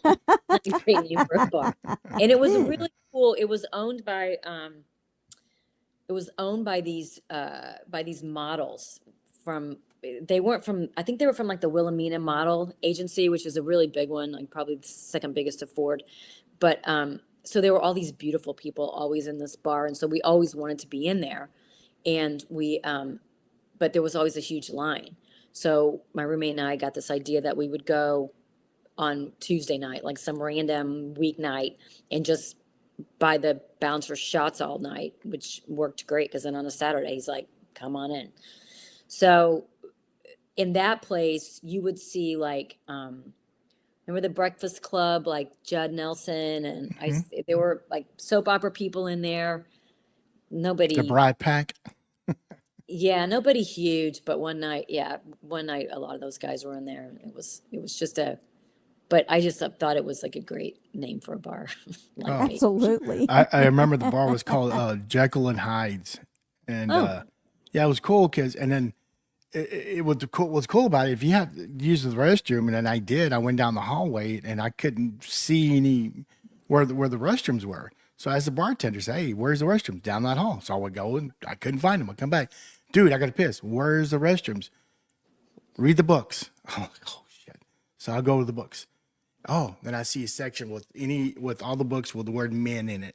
That's a great name for a bar. And it was really cool. It was owned by these models they weren't from, I think they were from like the Wilhelmina Model Agency, which is a really big one, like probably the second biggest to Ford. But so there were all these beautiful people always in this bar. And so we always wanted to be in there. And but there was always a huge line. So my roommate and I got this idea that we would go on Tuesday night, like some random weeknight, and just buy the bouncer shots all night, which worked great because then on a Saturday he's like, come on in. So in that place, you would see like, remember the Breakfast Club, like Judd Nelson and there were like soap opera people in there. The Nobody, Bride Pack. yeah, nobody huge, but one night, a lot of those guys were in there. It was just but I just thought it was like a great name for a bar. Like Oh. Absolutely. I remember the bar was called Jekyll and Hyde's, and yeah, it was cool because, and then it was cool. What's cool about it, if you have to use the restroom, and then I did, I went down the hallway and I couldn't see any where the restrooms were. So as the bartender said, "Hey, where's the restrooms?" Down that hall. So I would go and I couldn't find them. I come back, dude, I got to piss. Where's the restrooms? Read the books. Oh shit. So I go to the books. Oh, then I see a section with all the books with the word men in it.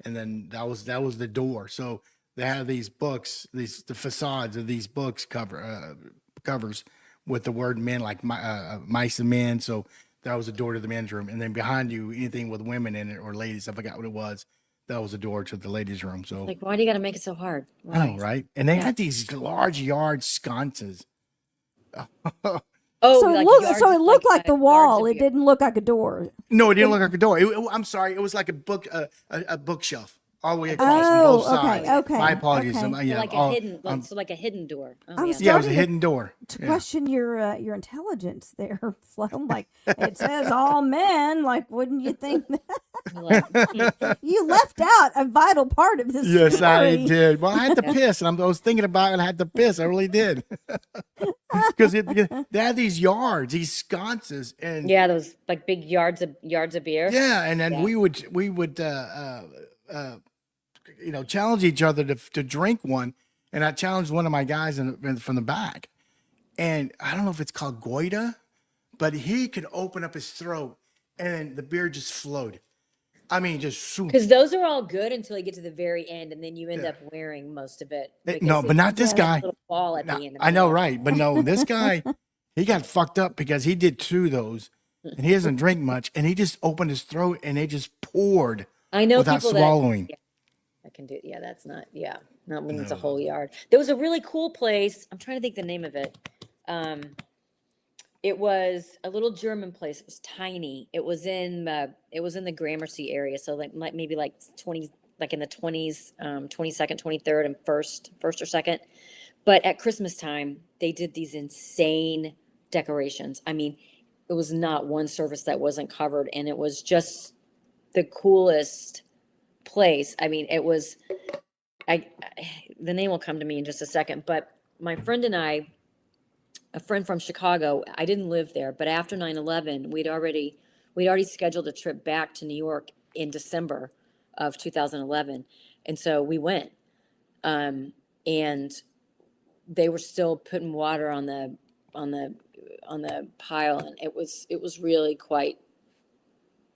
And then that was the door. So they have these books, the facades of these books covers with the word men, like mice and men. So that was a door to the men's room. And then behind you, anything with women in it or ladies, I forgot what it was. That was a door to the ladies' room. So Like, why do you got to make it so hard? I know, right? And they had these large yard sconces. Oh, So like it looked like the yards wall. of It didn't look like a door. No, it didn't look like a door. I'm sorry. It was like a book, a bookshelf all the way across on Oh, both okay, sides. okay, My apologies. okay. Yeah, like a hidden, like a hidden door. Oh, I was yeah, it was a starting to- hidden door. To Yeah. question your intelligence there, Flo. Like, it says all men. Like, wouldn't you think that? Like, You left out a vital part of this Yes, I story. did. Well, I had to piss, and I was thinking about it, and I had to piss. I really did. Because they had these yards, these sconces, and yeah, those like big yards of beer. yeah, and then Yeah. we would challenge each other to drink one, and I challenged one of my guys from the back, and I don't know if it's called goita, but he could open up his throat, and the beer just flowed. I mean, just swoop. Because those are all good until you get to the very end, and then you end Yeah. up wearing most of it. No, but not this Yeah. guy. Little ball at No, the end. Of I know, it. right? But no, this guy, he got fucked up because he did 2 of those, and he doesn't drink much, and he just opened his throat and they just poured I know without people swallowing. that can do. Yeah, that's not. Yeah, not when it's a whole yard. There was a really cool place. I'm trying to think the name of it. It was a little German place. It was tiny. It was in the Gramercy area. So like maybe like 20, like in the 20s, 22nd, 23rd, and first or second. But at Christmas time, they did these insane decorations. I mean, it was not one service that wasn't covered, and it was just the coolest place. I mean, it was. The name will come to me in just a second. But my friend and I, a friend from Chicago, I didn't live there, but after 9/11, we'd already scheduled a trip back to New York in December of 2011, and so we went. And they were still putting water on the pile, and it was really quite.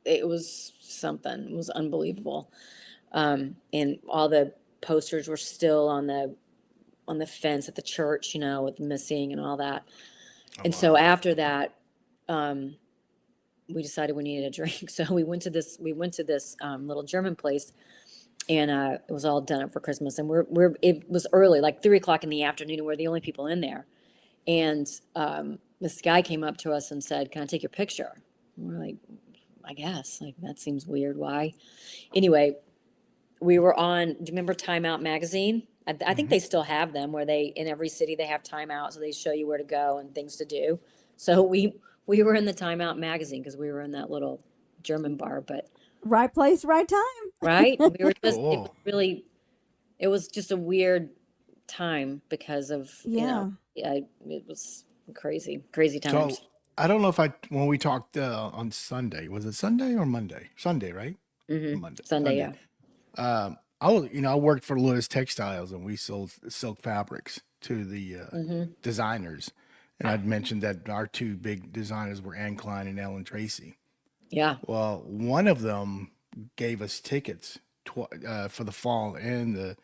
It was something. It was unbelievable, and all the posters were still on the fence at the church, with missing and all that. And so after that, we decided we needed a drink. So we went to this little German place, and it was all done up for Christmas. And it was early, like 3:00 in the afternoon, and we're the only people in there. And this guy came up to us and said, "Can I take your picture?" And we're like, "I guess, like, that seems weird. Why?" Anyway, we were on, do you remember Time Out magazine? I think they still have them, where in every city they have Time Out, so they show you where to go and things to do. So we were in the Time Out magazine because we were in that little German bar, but Right place, right time. right, we were just, Cool. it was just a weird time because of, it was crazy times. So I don't know if when we talked on Sunday, was it Sunday or Monday? Sunday, right? Monday. Sunday, yeah. I worked for Lewis Textiles, and we sold silk fabrics to the designers. And I'd mentioned that our 2 big designers were Ann Klein and Ellen Tracy. Yeah. Well, one of them gave us tickets for the fall and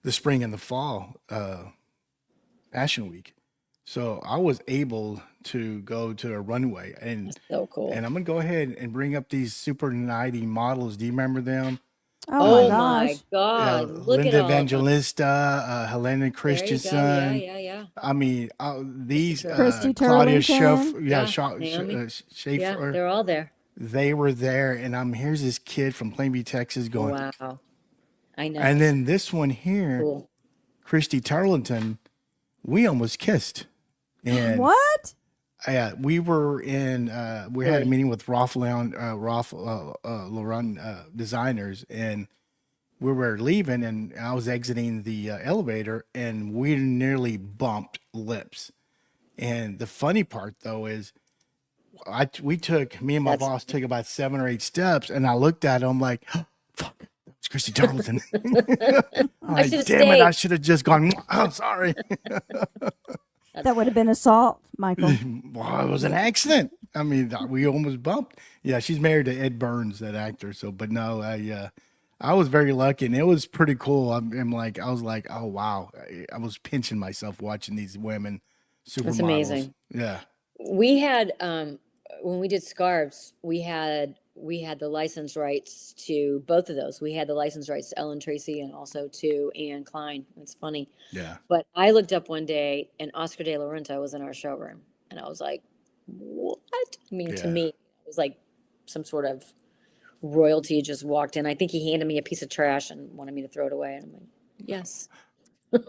the spring and the fall Fashion Week. So I was able to go to a runway, and So cool. I'm gonna go ahead and bring up these super 90 models. Do you remember them? Oh Oh my my gosh. God. Look at Linda all of them. Evangelista, Helena There you go. Yeah, Christensen. yeah, yeah. I mean, these Christy Claudia Turlington. Yeah, Naomi. Yeah, Schaefer, they're all there. they were there, and here's this kid from Plainview, Texas, going, Wow. I know. and then this one here, Cool. Christy Turlington, we almost kissed, and What? we were in, we had a Really? meeting with Ralph Lauren, designers, and we were leaving, and I was exiting the elevator, and we nearly bumped lips. And the funny part, though, is me and my That's boss took about 7 or 8 steps, and I looked at him like, fuck, it's Christy Tarleton. I'm like, should've damn it, I stayed. should have just gone, oh, sorry. That would have been assault, Michael. Well, it was an accident. I mean, we almost bumped. Yeah, she's married to Ed Burns, that actor. So, but no, I was very lucky, and it was pretty cool. I was like, oh wow, I was pinching myself watching these women, supermodels. That's amazing. Yeah, We had when we did scarves, we had the license rights to both of those. We had the license rights to Ellen Tracy and also to Anne Klein. It's funny. yeah. But I looked up one day and Oscar de la Renta was in our showroom. And I was like, what? I mean, to Yeah. me, it was like some sort of royalty just walked in. I think he handed me a piece of trash and wanted me to throw it away. And I'm like, yes.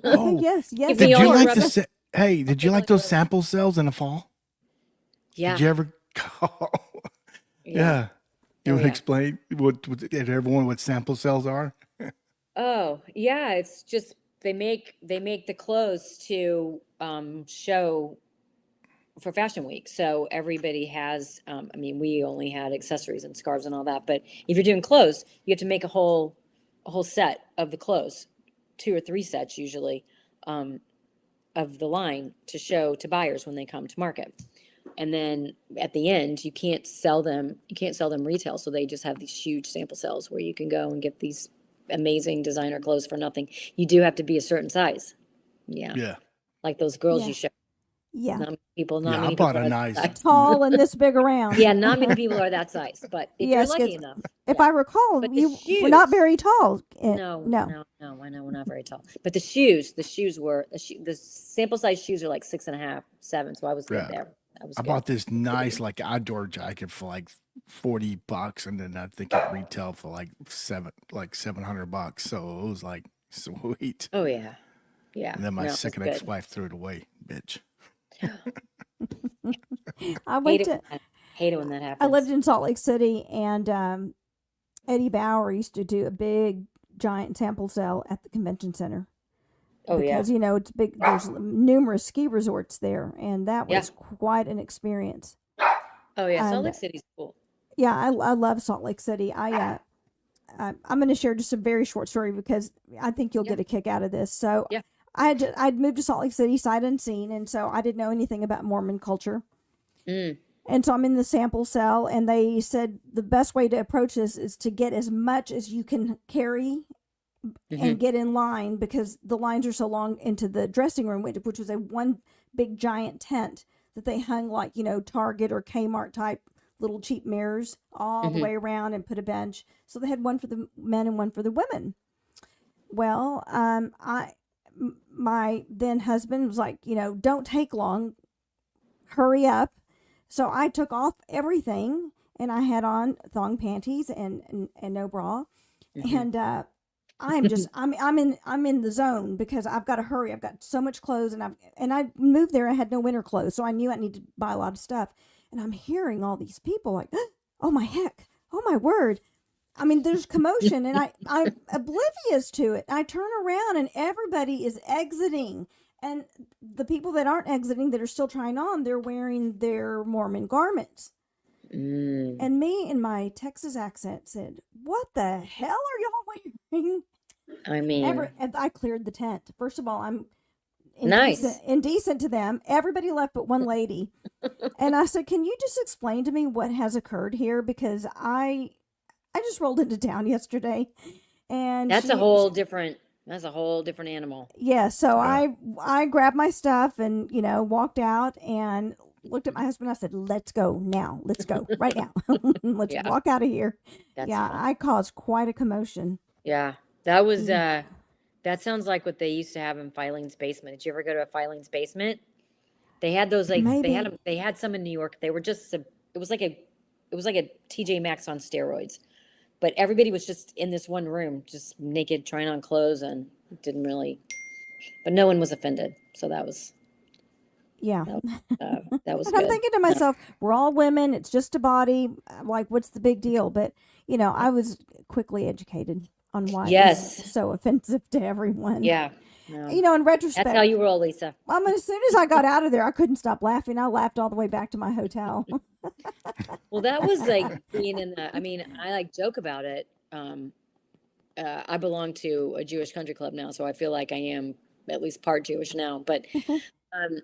Oh, Yes, yes. Give did me all you your like rubbish. did you like those sample sales in the fall? Yeah. Did you ever go? Yeah. You Oh, would yeah. explain did everyone what sample cells are? Oh, yeah, it's just they make the clothes to show for Fashion Week. So everybody has I mean, we only had accessories and scarves and all that, but if you're doing clothes, you have to make a whole set of the clothes, 2 or 3 sets usually, of the line to show to buyers when they come to market. And then at the end, you can't sell them retail. So they just have these huge sample sales where you can go and get these amazing designer clothes for nothing. You do have to be a certain size. Yeah. Yeah. Like those girls Yeah. you show. Yeah. Not Yeah, I many bought people a are nice- that size. Tall and this big around. Yeah, not many people are that size. But if Yes, you're lucky 'cause enough. If yeah. I recall, But the you were not shoes- very tall. No, No. I know we're not very tall. But the shoes were the sample size shoes are like 6.5, 7. So I was good Yeah. there. I was I good. bought this nice like outdoor jacket for like $40, and then I think it retailed for like $700. So it was like sweet. Oh yeah, yeah. And then my No, it was second good. ex-wife threw it away, bitch. I went to. Hate it when that happens. I lived in Salt Lake City, and Eddie Bauer used to do a big, giant sample sale at the convention center. Oh yeah. Because it's big. There's numerous ski resorts there, and that Yeah. was quite an experience. Oh yeah. Salt and- Lake City's cool. Yeah, I love Salt Lake City. I'm going to share just a very short story because I think you'll Yeah. get a kick out of this. So Yeah. I'd moved to Salt Lake City sight unseen, and so I didn't know anything about Mormon culture. Mm. And so I'm in the sample cell, and they said the best way to approach this is to get as much as you can carry and get in line, because the lines are so long into the dressing room, which was a one big giant tent that they hung like, Target or Kmart type little cheap mirrors all the way around and put a bench. So they had one for the men and one for the women. Well, my then husband was like, don't take long, hurry up. So I took off everything, and I had on thong panties and no bra. And I'm just I'm in the zone because I've got to hurry. I've got so much clothes, and I moved there. I had no winter clothes, so I knew I needed to buy a lot of stuff. And I'm hearing all these people like, oh my heck, oh my word. I mean, there's commotion, and I'm oblivious to it. I turn around, and everybody is exiting. And the people that aren't exiting, that are still trying on, they're wearing their Mormon garments. Mm. And me, in my Texas accent, said, what the hell are y'all wearing? I mean, And I cleared the tent. First of all, I'm Nice. indecent to them. Everybody left but one lady. And I said, can you just explain to me what has occurred here? Because I just rolled into town yesterday. And that's a whole different That's a whole different animal. Yeah, so Yeah. I grabbed my stuff and, walked out and looked at my husband. I said, "Let's go now. Let's go right now. Let's Yeah, walk out of here." that's Yeah, fun. I caused quite a commotion. Yeah, that was Yeah. that sounds like what they used to have in Filene's basement. Did you ever go to a Filene's basement? They had those like Maybe. they had some in New York. They were just it was like a TJ Maxx on steroids. But everybody was just in this one room, just naked, trying on clothes, and didn't really. But no one was offended, so Yeah. that was And I'm good. thinking to myself, we're all women. It's just a body. Like, what's the big deal? But, I was quickly educated on why it was Yes, so offensive to everyone. yeah, no, In that's how retrospect, you roll, Lisa. I mean, as soon as I got out of there, I couldn't stop laughing. I laughed all the way back to my hotel. Well, that was like being in the. I mean, I like joke about it. I belong to a Jewish country club now, so I feel like I am at least part Jewish now. But um,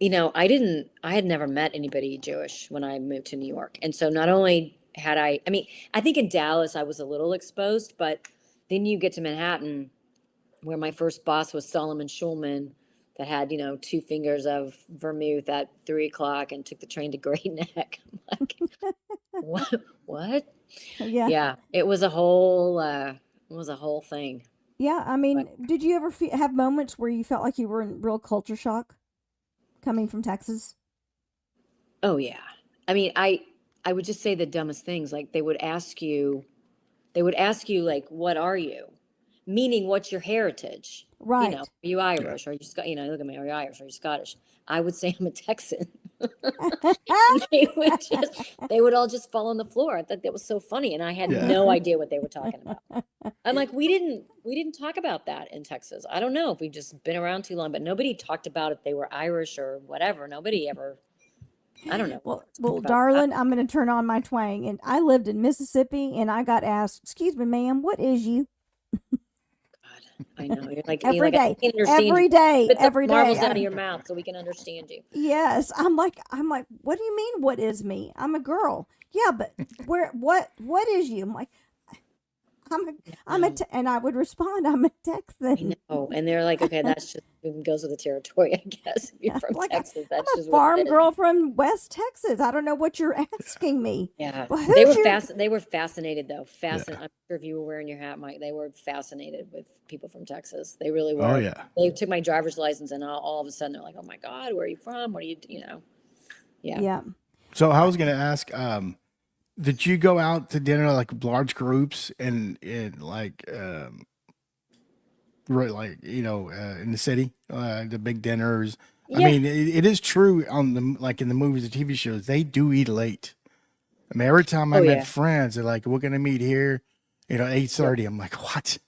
I had never met anybody Jewish when I moved to New York. And so not only had I mean, I think in Dallas I was a little exposed, but then you get to Manhattan where my first boss was Solomon Schulman that had, 2 fingers of vermouth at 3 o'clock and took the train to Great Neck. I'm like, what? Yeah. Yeah, it was a whole thing. Yeah. I But mean, did you ever have moments where you felt like you were in real culture shock coming from Texas? oh yeah. I mean, I would just say the dumbest things. Like they would ask you like, what are you? Meaning, what's your heritage? Are Right. you Yeah. Irish? Are you look at me, are you Irish? Are you Scottish? I would say I'm a Texan. And they would all just fall on the floor. I thought that was so funny. And I had Yeah. no idea what they were talking about. I'm like, we didn't talk about that in Texas. I don't know if we've just been around too long, but nobody talked about if they were Irish or whatever. Nobody ever, I don't know. Well, About that. darling, I'm going to turn on my twang. And I lived in Mississippi, and I got asked, "Excuse me, ma'am, what is you?" God, I know. You're like, Every I day, can't understand every you. day, Put the every marbles day. out of your mouth so we can understand you. Yes, I'm like, what do you mean? What is me? I'm a girl. Yeah, but what is you? I'm like, No, and I would respond, I'm a I Texan. know. And they're like, okay, that's just it goes with the territory, I guess. If you're I'm from like, Texas, I'm that's a just what farm it is. girl from West Texas. I don't know what you're asking me. Yeah. Well, They who's were your? they were fascinated though. Yeah. I'm sure if you were wearing your hat, Mike, they were fascinated with people from Texas. They really Oh were. yeah. They took my driver's license and all of a sudden they're like, oh my God, where are you from? What are you? Yeah. Yeah. So I was gonna ask, did you go out to dinner like large groups and like like in the city, the big dinners? I Yeah. mean, it is true on the like in the movies and TV shows they do eat late. I mean, every time I Oh met yeah. friends, they're like, "We're gonna meet here, Yeah. 8:30." I'm like, "What?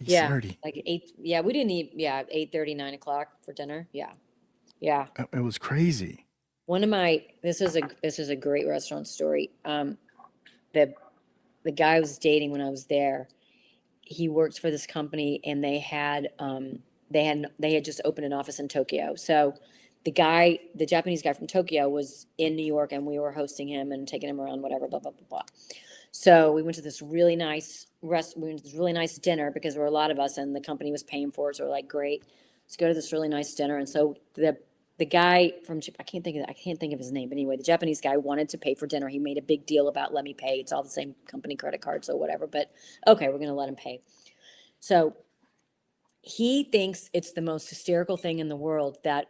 Yeah. 8:30?" Like yeah, we didn't eat, 8:30, 9 o'clock for dinner. Yeah. Yeah. It was crazy. This is a great restaurant story. The the guy I was dating when I was there, he worked for this company and they had just opened an office in Tokyo. So the Japanese guy from Tokyo was in New York and we were hosting him and taking him around, whatever, blah, blah, blah, blah. So we went to this really nice dinner because there were a lot of us and the company was paying for it. So we're like, great, let's go to this really nice dinner. And so the guy from I can't think of his name, but anyway, the Japanese guy wanted to pay for dinner. He made a big deal about let me pay. It's all the same company credit card, so whatever. But okay, we're gonna let him pay. So he thinks it's the most hysterical thing in the world that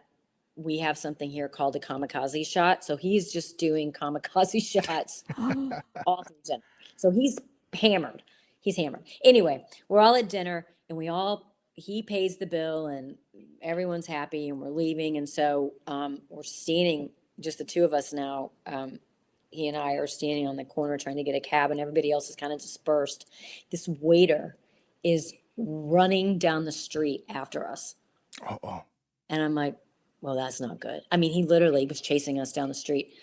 we have something here called a kamikaze shot. So he's just doing kamikaze shots all through dinner. So he's hammered. He's hammered. Anyway, we're all at dinner and he pays the bill and everyone's happy and we're leaving. And so we're standing, just the two of us now. He and I are standing on the corner trying to get a cab and everybody else is kind of dispersed. This waiter is running down the street after us. Oh. And I'm like, well, that's not good. I mean, he literally was chasing us down the street.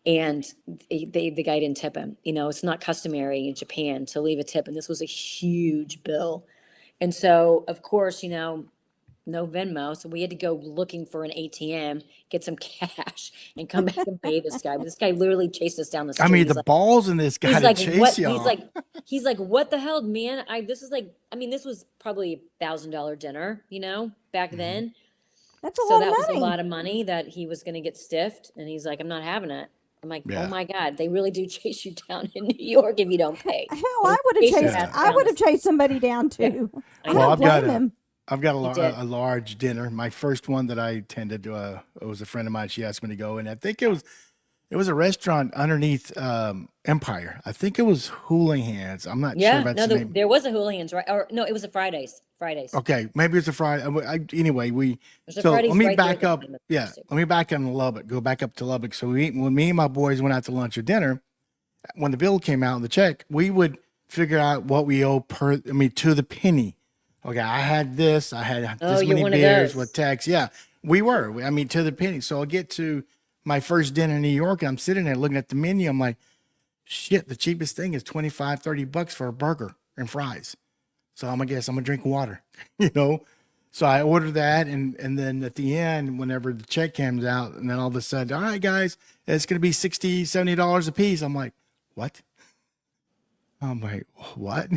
And the guy didn't tip him. It's not customary in Japan to leave a tip. And this was a huge bill. And so, of course, no Venmo. So we had to go looking for an ATM, get some cash, and come back and pay this guy. But this guy literally chased us down the street. I mean, He's the like, balls in this guy he's to like, chase what? y'all. He's like, what the hell, man? This is like, I mean, this was probably $1,000 dinner, back then. That's a So lot that of was a money. lot of money that he was going to get stiffed. And he's like, I'm not having it. I'm like, Yeah. oh my God, they really do chase you down in New York if you don't pay. Hell, I would have Chase your chased. ass I down would the have chased somebody down too. I I know. Well, don't blame him. I've got He did. a large dinner. My first one that I attended, it was a friend of mine. She asked me to go, and I think it was a restaurant underneath Empire. I think it was Houlihan's. I'm not sure Yeah, if that's no, the name. there was a Houlihan's, right? Or no, it was a Fridays. Okay, maybe it's a Friday. Anyway, There's a so Fridays let me right there at back the up. Plymouth Yeah, Station. let me back up to Lubbock. Go back up to Lubbock. So when me and my boys went out to lunch or dinner, when the bill came out and the check, we would figure out what we owe to the penny. Okay, I had this. I had Oh, this you're many one of beers those. with tax. Yeah, we were. I mean, to the penny. So I get to my first dinner in New York, and I'm sitting there looking at the menu. I'm like, shit, the cheapest thing is $25-$30 for a burger and fries. So I'm gonna drink water, So I ordered that, and then at the end, whenever the check comes out, and then all of a sudden, all right, guys, it's gonna be $60-$70 a piece. I'm like, what? I'm like, what?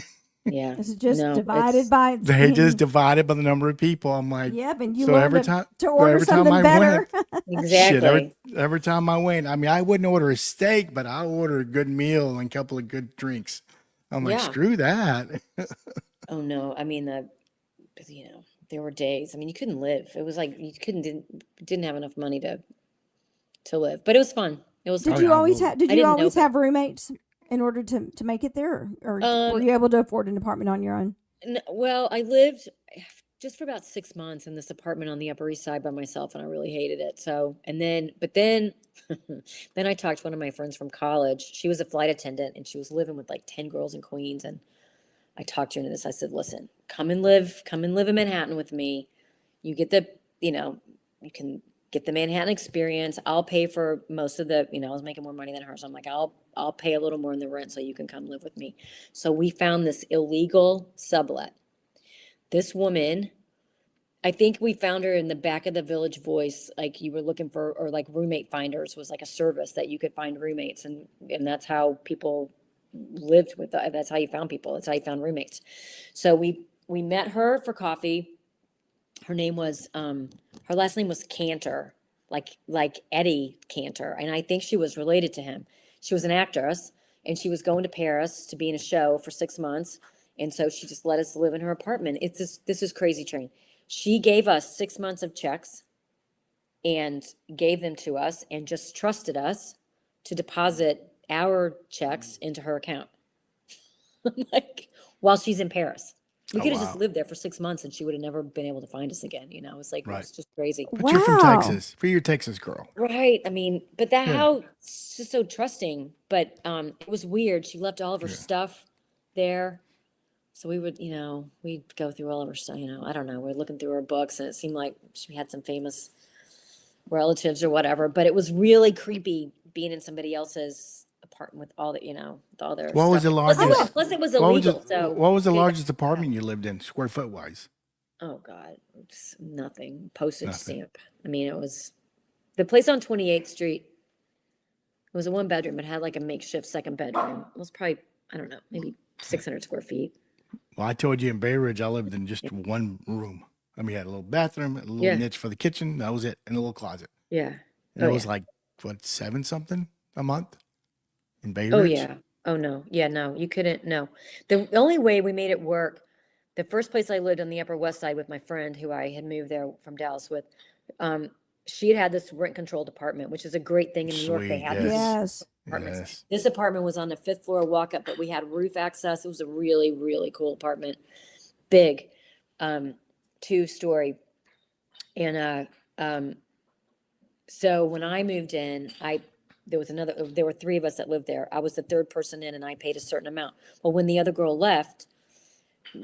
Yeah. It's just No, divided it's- by. They just divided by the number of people. I'm like, Yep, and you so learned every to, time- to order every time something I better. Exactly. shit, every time I went, I mean, I wouldn't order a steak, but I order a good meal and a couple of good drinks. I'm like, Yeah. screw that. Oh no, I mean there were days. I mean, you couldn't live. It was like you didn't have enough money to live. But it was fun. It was Did fun. you yeah, always well- have? Did I you didn't always know, have roommates in order to make it there, or were you able to afford an apartment on your own? Well, I lived just for about 6 months in this apartment on the Upper East Side by myself, and I really hated it. So, but then then I talked to one of my friends from college. She was a flight attendant, and she was living with like 10 girls in Queens. And I talked her into this. I said, listen, come and live in Manhattan with me. You get you can get the Manhattan experience. I'll pay for most of the, I was making more money than her. So I'm like, I'll pay a little more in the rent so you can come live with me. So we found this illegal sublet. This woman, I think we found her in the back of the Village Voice, like you were looking for, or like roommate finders was like a service that you could find roommates. And that's how people lived with, that's how you found people. That's how you found roommates. So we met her for coffee. Her name was, her last name was Cantor, like Eddie Cantor. And I think she was related to him. She was an actress, and she was going to Paris to be in a show for 6 months. And so she just let us live in her apartment. This is crazy train. She gave us 6 months of checks and gave them to us and just trusted us to deposit our checks into her account. Like, while she's in Paris. We Oh, could have wow. just lived there for 6 months and she would have never been able to find us again. It's like, Right. it's just crazy. But you're from Wow. Texas. You're a Texas girl. Right. I mean, but that Yeah. how it's just so trusting. But it was weird. She left all of her stuff there. So we would, we'd go through all of her stuff, I don't know. We're looking through her books, and it seemed like she had some famous relatives or whatever. But it was really creepy being in somebody else's apartment with all the, with all their What was stuff. the largest? Plus it was What was illegal. So what was the they- largest apartment you lived in, square foot wise? Oh God, it's nothing. Postage Nothing. stamp. I mean, it was the place on 28th Street. It was a 1-bedroom. It had like a makeshift second bedroom. It was probably, I don't know, maybe 600 square feet. Well, I told you in Bay Ridge, I lived in just one room. I mean, I had a little bathroom, a little Yeah. niche for the kitchen. That was it, and a little closet. Yeah. And it was like, what, 7 something a month in Bay Ridge? Oh yeah. Oh no. Yeah, no, you couldn't. No. The only way we made it work, the first place I lived on the Upper West Side with my friend who I had moved there from Dallas with, she had this rent controlled apartment, which is a great thing in New York. They Sweet, had yes. these Yes. apartments. Yes. This apartment was on the 5th floor walk up, but we had roof access. It was a really, really cool apartment. Big, 2-story. And so when I moved in, there were 3 of us that lived there. I was the 3rd person in, and I paid a certain amount. Well, when the other girl left,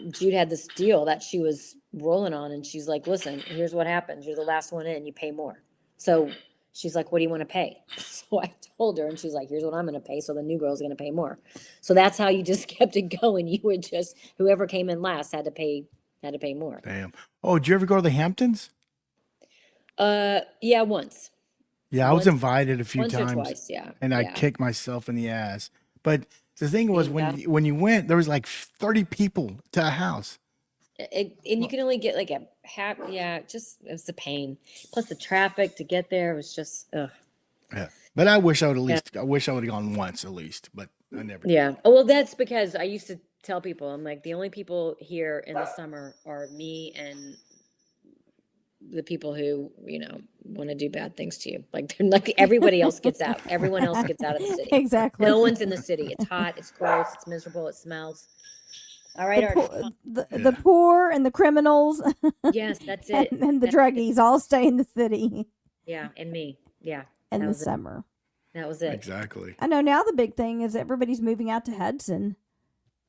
Jude had this deal that she was rolling on, and she's like, listen, here's what happens. You're the last one in, you pay more. So she's like, what do you want to pay? So I told her, and she's like, here's what I'm going to pay. So the new girl's going to pay more. So that's how you just kept it going. You would just, whoever came in last had to pay Had to pay more. Damn. Oh, did you ever go to the Hamptons? Yeah, once. Yeah, I was invited a few Once or times, twice, yeah. and I Yeah. kicked myself in the ass. But the thing was, Yeah. when you went, there was like 30 people to a house. And you can only get like a half, it was a pain. Plus the traffic to get there was just, ugh. Yeah. But I wish I would have gone once at least, but I never did. Yeah. Oh, well, that's because I used to tell people, I'm like, the only people here in the summer are me and the people who, want to do bad things to you. Like, they're like everybody else gets out. Everyone else gets out of the city. Exactly. No one's in the city. It's hot. It's gross. It's miserable. It smells. All right, The poor and the criminals. Yes, that's it. And the druggies all stay in the city. Yeah, and me. Yeah. In the summer. That was it. Exactly. I know now the big thing is everybody's moving out to Hudson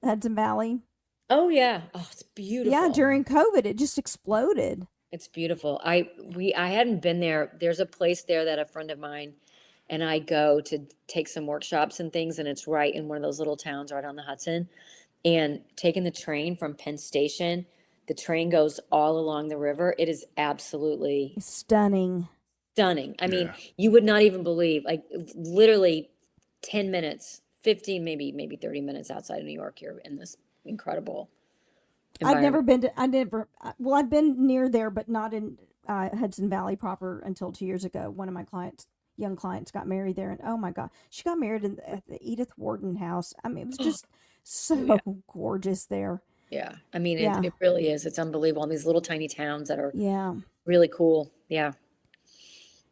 Valley. Oh yeah. Oh, it's beautiful. Yeah, during COVID it just exploded. It's beautiful. I hadn't been there. There's a place there that a friend of mine and I go to take some workshops and things, and it's right in one of those little towns right on the Hudson. And taking the train from Penn Station, the train goes all along the river. It is absolutely stunning. I mean, you would not even believe, like literally 10 minutes, 15, maybe 30 minutes outside of New York, you're in this incredible environment. I've been near there, but not in Hudson Valley proper until 2 years ago. One of my young clients got married there, and oh my God, she got married at the Edith Wharton house. I mean, it was just so gorgeous there. Yeah. I mean, it really is. It's unbelievable. All these little tiny towns that are really cool. Yeah.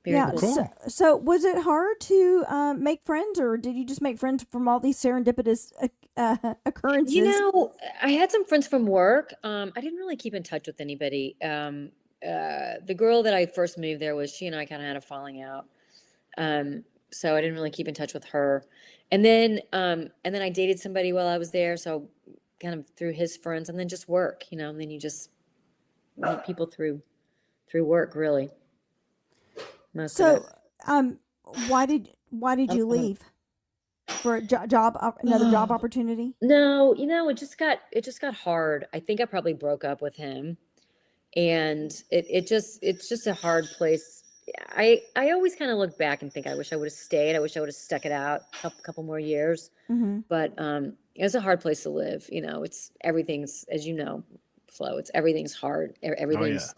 Very cool. So was it hard to make friends, or did you just make friends from all these serendipitous occurrences? I had some friends from work. I didn't really keep in touch with anybody. The girl that I first moved there with, she and I kind of had a falling out. So I didn't really keep in touch with her. And then I dated somebody while I was there. So kind of through his friends, and then just work, and then you just meet people through work, really. So, why did you leave for another job opportunity? No, it just got hard. I think I probably broke up with him, and it's just a hard place. I always kind of look back and think I wish I would have stayed. I wish I would have stuck it out a couple more years. Mm-hmm. But it's a hard place to live. It's everything's, as you know, Flo. Everything's hard. Everything's.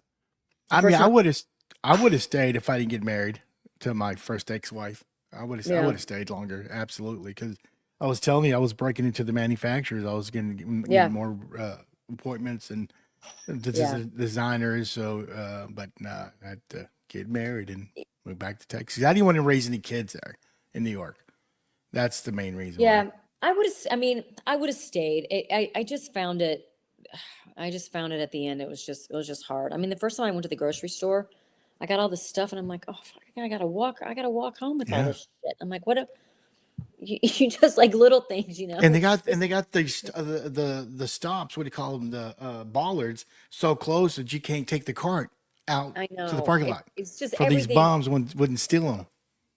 I mean, I would have stayed if I didn't get married to my first ex-wife. I would have stayed longer, absolutely, because I was telling you I was breaking into the manufacturers. I was getting more appointments and designers. So, but I had to get married and move back to Texas. I didn't want to raise any kids there in New York. That's the main reason. Yeah, why. I would have stayed. I just found it. I just found it at the end. It was just hard. I mean, the first time I went to the grocery store, I got all this stuff, and I'm like, oh, fuck, I gotta walk home with all this shit. I'm like, what? You just like little things, And they got the stops. What do you call them? The bollards so close that you can't take the cart out to the parking lot. It's just for these bombs wouldn't steal them.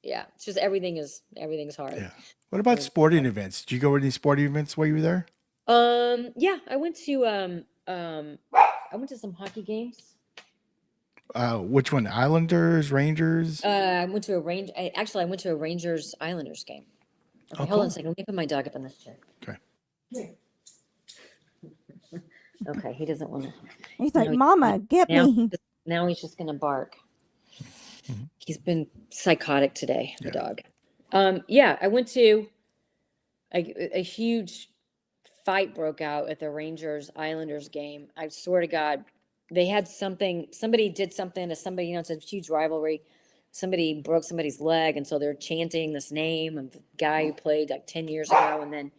Yeah, it's just everything's hard. Yeah. What about sporting events? Did you go to any sporting events while you were there? Yeah, I went to some hockey games. Which one? Islanders, Rangers? I went to a Rangers Islanders game. Okay, hold on a second. Let me put my dog up on this chair. Okay. Okay, he doesn't want to. He's like, Mama, get me. Now he's just gonna bark. Mm-hmm. He's been psychotic today, the dog. I went to a huge fight broke out at the Rangers Islanders game. I swear to God, they had somebody did something to somebody, it's a huge rivalry. Somebody broke somebody's leg, and so they're chanting this name of the guy who played like 10 years ago, and then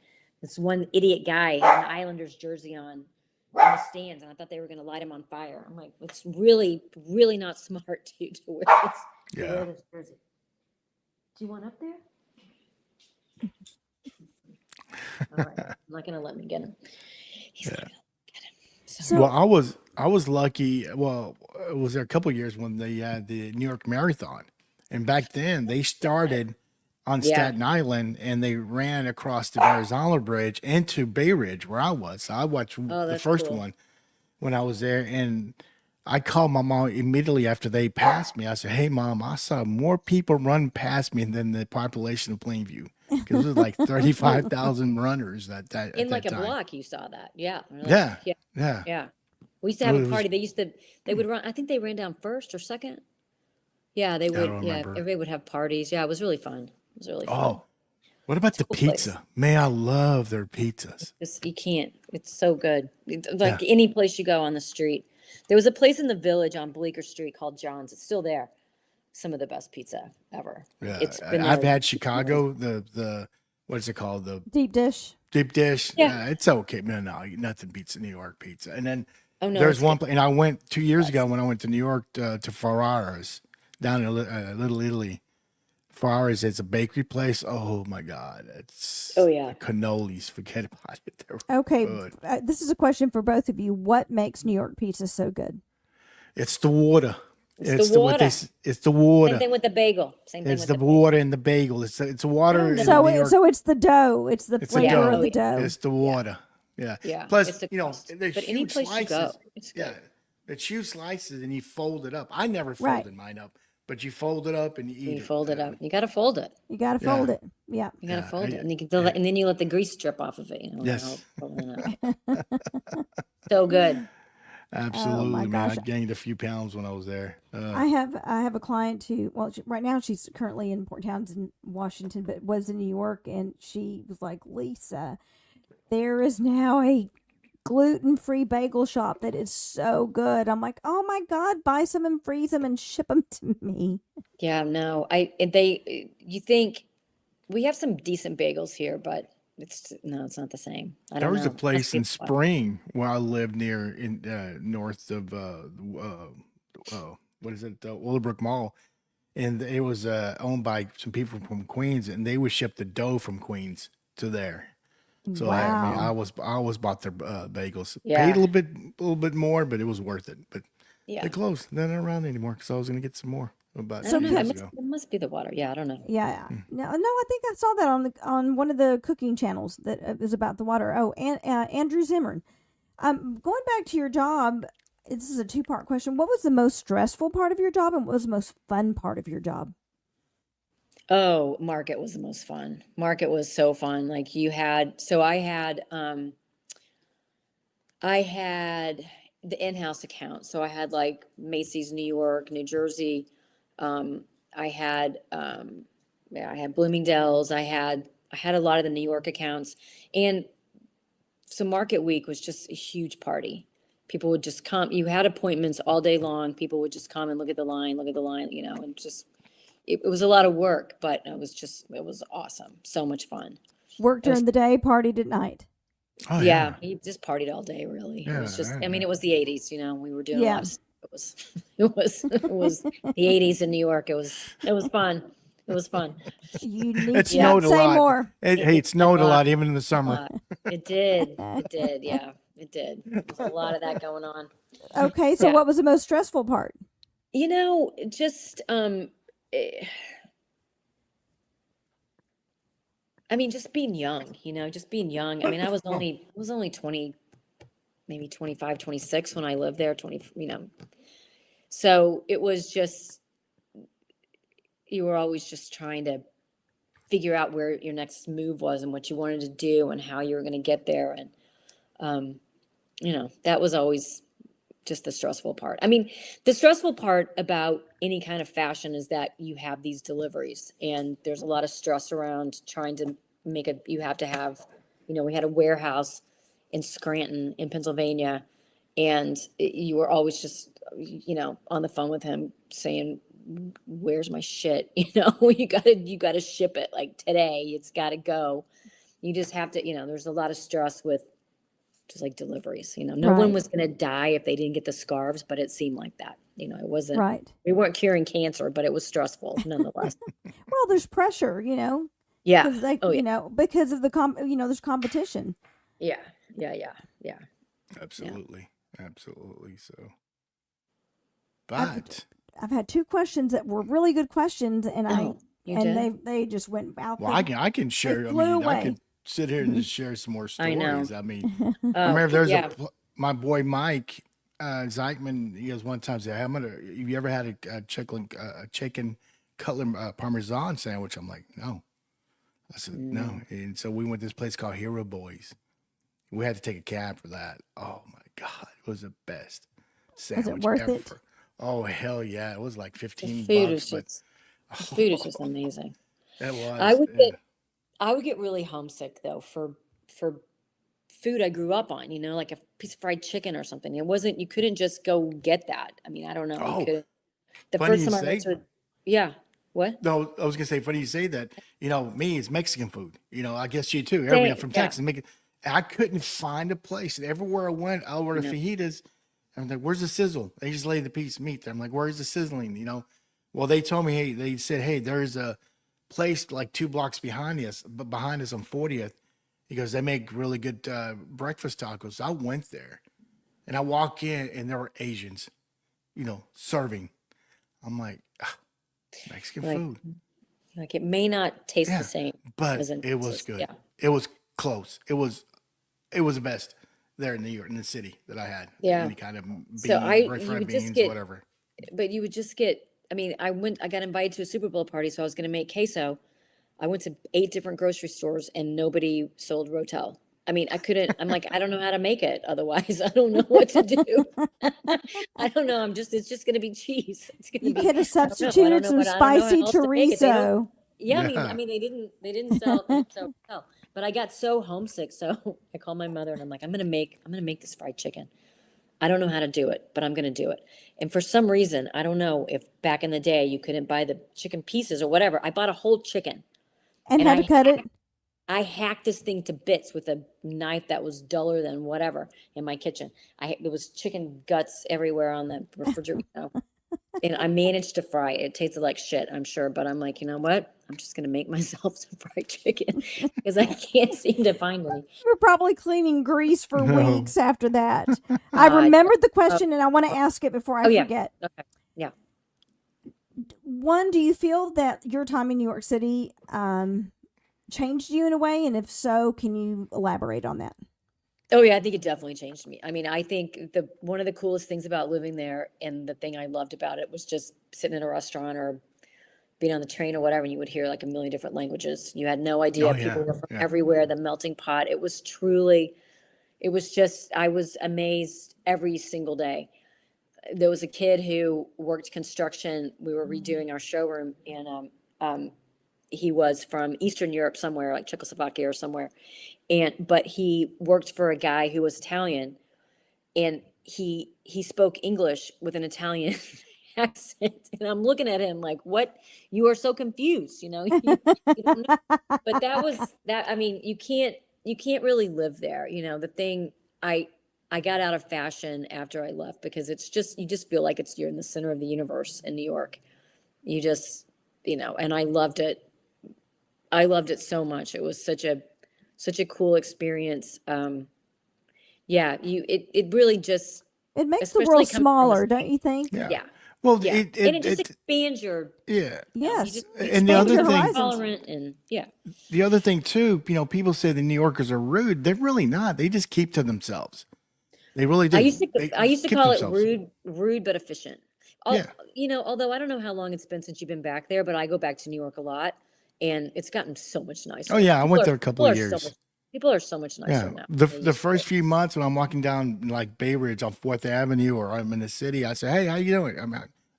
this one idiot guy had an Islanders jersey on in the stands, and I thought they were going to light him on fire. I'm like, it's really, really not smart to wear this jersey. Do you want up there? All right. I'm not going to let me get him. He's not going to get him. So, well, I was lucky. Well, it was there a couple of years when they had the New York Marathon. And back then they started on Staten Island and they ran across the Verrazano Bridge into Bay Ridge where I was. So I watched the first one. when I was there, and I called my mom immediately after they passed me. I said, "Hey, Mom, I saw more people run past me than the population of Plainview because it was like 35,000 runners at that In at like that a time." block, you saw that. Yeah. Yeah, Yeah. yeah. Yeah. We used to have It a was. party. They would run, I think they ran down first or second. Yeah, they I would. don't Yeah, remember. everybody would have parties. Yeah, it was really fun. It was really fun. Oh, what about the Cool place. pizza? Man, I love their pizzas. You can't. It's so good. Yeah. Like any place you go on the street. There was a place in the Village on Bleecker Street called John's. It's still there. Some of the best pizza ever. Yeah, It's been I've there. had Chicago. The what is it called? The Deep dish. deep dish. Yeah. It's okay. No, nothing beats New York pizza. And then Oh no, there's it's one, good. and I went 2 years ago when I went to New York to Ferrara's down in Little Italy. Ferrara's, it's a bakery place. Oh my God, it's Oh yeah. the cannolis. Forget about it. They're Okay, good. this is a question for both of you. What makes New York pizza so good? It's the water. It's the water. It's the Same water. thing with the bagel. Same thing It's with the the water in the bagel. It's water in So New York. so it's the dough. It's the It's the flavor dough. of the dough. It's the water. Yeah. Yeah, Plus, it's the you know, crust. the But any huge place you go, slices. it's Yeah. good. It's huge slices and you fold it up. I never Right. folded mine up, but you fold it up and you eat You it. fold it up. You got to fold it. You got to Yeah. fold it. Yeah. You got to Yeah. fold it, and and then you let the grease drip off of it. Yes. So good. Absolutely, man. gosh. I gained a few pounds when I was there. I have a client who, well, right now she's currently in Port Townsend, Washington, but was in New York, and she was like, Lisa, there is now a gluten-free bagel shop that is so good. I'm like, oh my God, buy some and freeze them and ship them to me. Yeah, no, you think we have some decent bagels here, but it's not the same. I There don't was know. a place in Must be- Spring where I lived near in north of what is it, Willowbrook Mall, and it was owned by some people from Queens, and they would ship the dough from Queens to there. So I Wow. always bought their bagels. Yeah. Paid a little bit more, but it was worth it. But Yeah. they closed. They're not around anymore because I was gonna get some more about I don't 2 know. years It ago. must be the water. Yeah, I don't know. Yeah. No, I think I saw that on one of the cooking channels that is about the water. Oh, and Andrew Zimmern. Going back to your job, this is a two-part question. What was the most stressful part of your job, and what was the most fun part of your job? Oh, market was the most fun. Market was so fun. Like I had the in-house account. So I had like Macy's, New York, New Jersey. I had Bloomingdale's. I had a lot of the New York accounts. And so market week was just a huge party. People would just come. You had appointments all day long. People would just come and look at the line, and just it was a lot of work, but it was awesome. So much fun. Work during the day, partied at night. Oh Yeah, he just partied all day, really. It was just, Yeah, I mean, it was the 80s, we were doing a Yeah. lot of stuff. It was the 80s in New York. It was fun. It was fun. You need It to not snowed a say lot. more. It snowed a lot even in the summer. It did. Yeah, it did. There was a lot of that going on. Okay, so Yeah. what was the most stressful part? Just, I mean, just being young, just being young. I mean, I was only 20, maybe 25, 26 when I lived there, 20, So it was just, you were always just trying to figure out where your next move was and what you wanted to do and how you were going to get there. And, that was always just the stressful part. I mean, the stressful part about any kind of fashion is that you have these deliveries and there's a lot of stress around trying to you have to have, we had a warehouse in Scranton in Pennsylvania, and you were always just, on the phone with him saying, where's my shit? You gotta ship it like today. It's gotta go. You just have to, there's a lot of stress with just like deliveries, no one Right. was going to die if they didn't get the scarves, but it seemed like that, it wasn't, Right. we weren't curing cancer, but it was stressful nonetheless. Well, there's pressure, Yeah. because because of the there's competition. Yeah. Absolutely. So, I've- but I've had two questions that were really good questions, and You did? they just went out. well, I can share. I flew mean, I away. could sit here and just share some more I know. stories. I mean, I Oh, remember there's yeah. my boy Mike. Zeichman, he goes one time, said, "Have you ever had a chicken cutler Parmesan sandwich?" I'm like, "No." I said, "No." And so we went to this place called Hero Boys. We had to take a cab for that. Oh my God, it was the best sandwich worth ever. it? Oh hell yeah, it was like The $15 food bucks, is but just the food is just amazing. that I was would get I would get really homesick though for food I grew up on, like a piece of fried chicken or something. You couldn't just go get that. I mean, I don't know. You oh, couldn't. The funny first you time I went say. to, yeah, what? No, I was gonna say, funny you say that. Me, it's Mexican food. I guess you too. Everybody Same, from yeah, Texas, I couldn't find a place. And everywhere I went, I ordered no, fajitas. I'm like, "Where's the sizzle?" They just lay the piece of meat there. I'm like, "Where's the sizzling?" Well, they told me, hey, they said, "Hey, there's a place like 2 blocks behind us, but behind us on 40th." He goes, "They make really good breakfast tacos." So I went there, and I walk in, and there were Asians, serving. I'm like, Mexican like food. like it may not taste the Yeah, same but as in it was Texas. good. Yeah, It was close. It was the best there in New York, in the city that I had. yeah. Any kind of So beans, you fried would just beans, get, whatever. but you would just get. I mean, I got invited to a Super Bowl party, so I was going to make queso. I went to 8 different grocery stores and nobody sold Rotel. I mean, I couldn't, I'm like, I don't know how to make it otherwise. I don't know what to do. I don't know. It's just going to be cheese. It's going to You be, could have I don't know. substituted some I don't know how spicy else to make it. They don't, chorizo. yeah, Yeah. they didn't sell Rotel. But I got so homesick. So I called my mother and I'm like, I'm going to make this fried chicken. I don't know how to do it, but I'm going to do it. And for some reason, I don't know if back in the day you couldn't buy the chicken pieces or whatever. I bought a whole chicken. And And how to cut it? I hacked this thing to bits with a knife that was duller than whatever in my kitchen. There was chicken guts everywhere on the refrigerator, and I managed to fry it. It tasted like shit, I'm sure, but I'm like, you know what? I'm just gonna make myself some fried chicken because I can't seem to find any. You were probably cleaning grease for No. weeks after that. I Uh, remembered the question and I want to ask it before I oh yeah, forget. okay, yeah. One, do you feel that your time in New York City changed you in a way? And if so, can you elaborate on that? Oh yeah, I think it definitely changed me. I mean, I think one of the coolest things about living there and the thing I loved about it was just sitting in a restaurant or being on the train or whatever, and you would hear like a million different languages. You had no idea. Oh People yeah, were from yeah. everywhere, the melting pot. I was amazed every single day. There was a kid who worked construction. We were redoing our showroom, and he was from Eastern Europe somewhere, like Czechoslovakia or somewhere. But he worked for a guy who was Italian, and he spoke English with an Italian accent. And I'm looking at him like, what? You are so confused, you don't know. But that was that. I mean, you can't really live there. The thing I got out of fashion after I left because you just feel like you're in the center of the universe in New York. You just, and I loved it. I loved it so much. It was such a cool experience. Yeah, it really just, It makes the especially world coming from smaller, don't you think? Yeah. yeah, Well, yeah, and it just it expands your, yeah. you Yes. just And the Expand other your thing, horizons. tolerant and yeah. the other thing too, people say the New Yorkers are rude. They're really not. They just keep to themselves. They really do. I used They to keep call it themselves. rude but efficient. Yeah. Although I don't know how long it's been since you've been back there, but I go back to New York a lot, and it's gotten so much nicer. Oh yeah, I went there a People couple of are so years. much people are so much nicer Yeah, now. the first few months when I'm walking down like Bay Ridge on 4th Avenue or I'm in the city, I say, "Hey, how you doing?"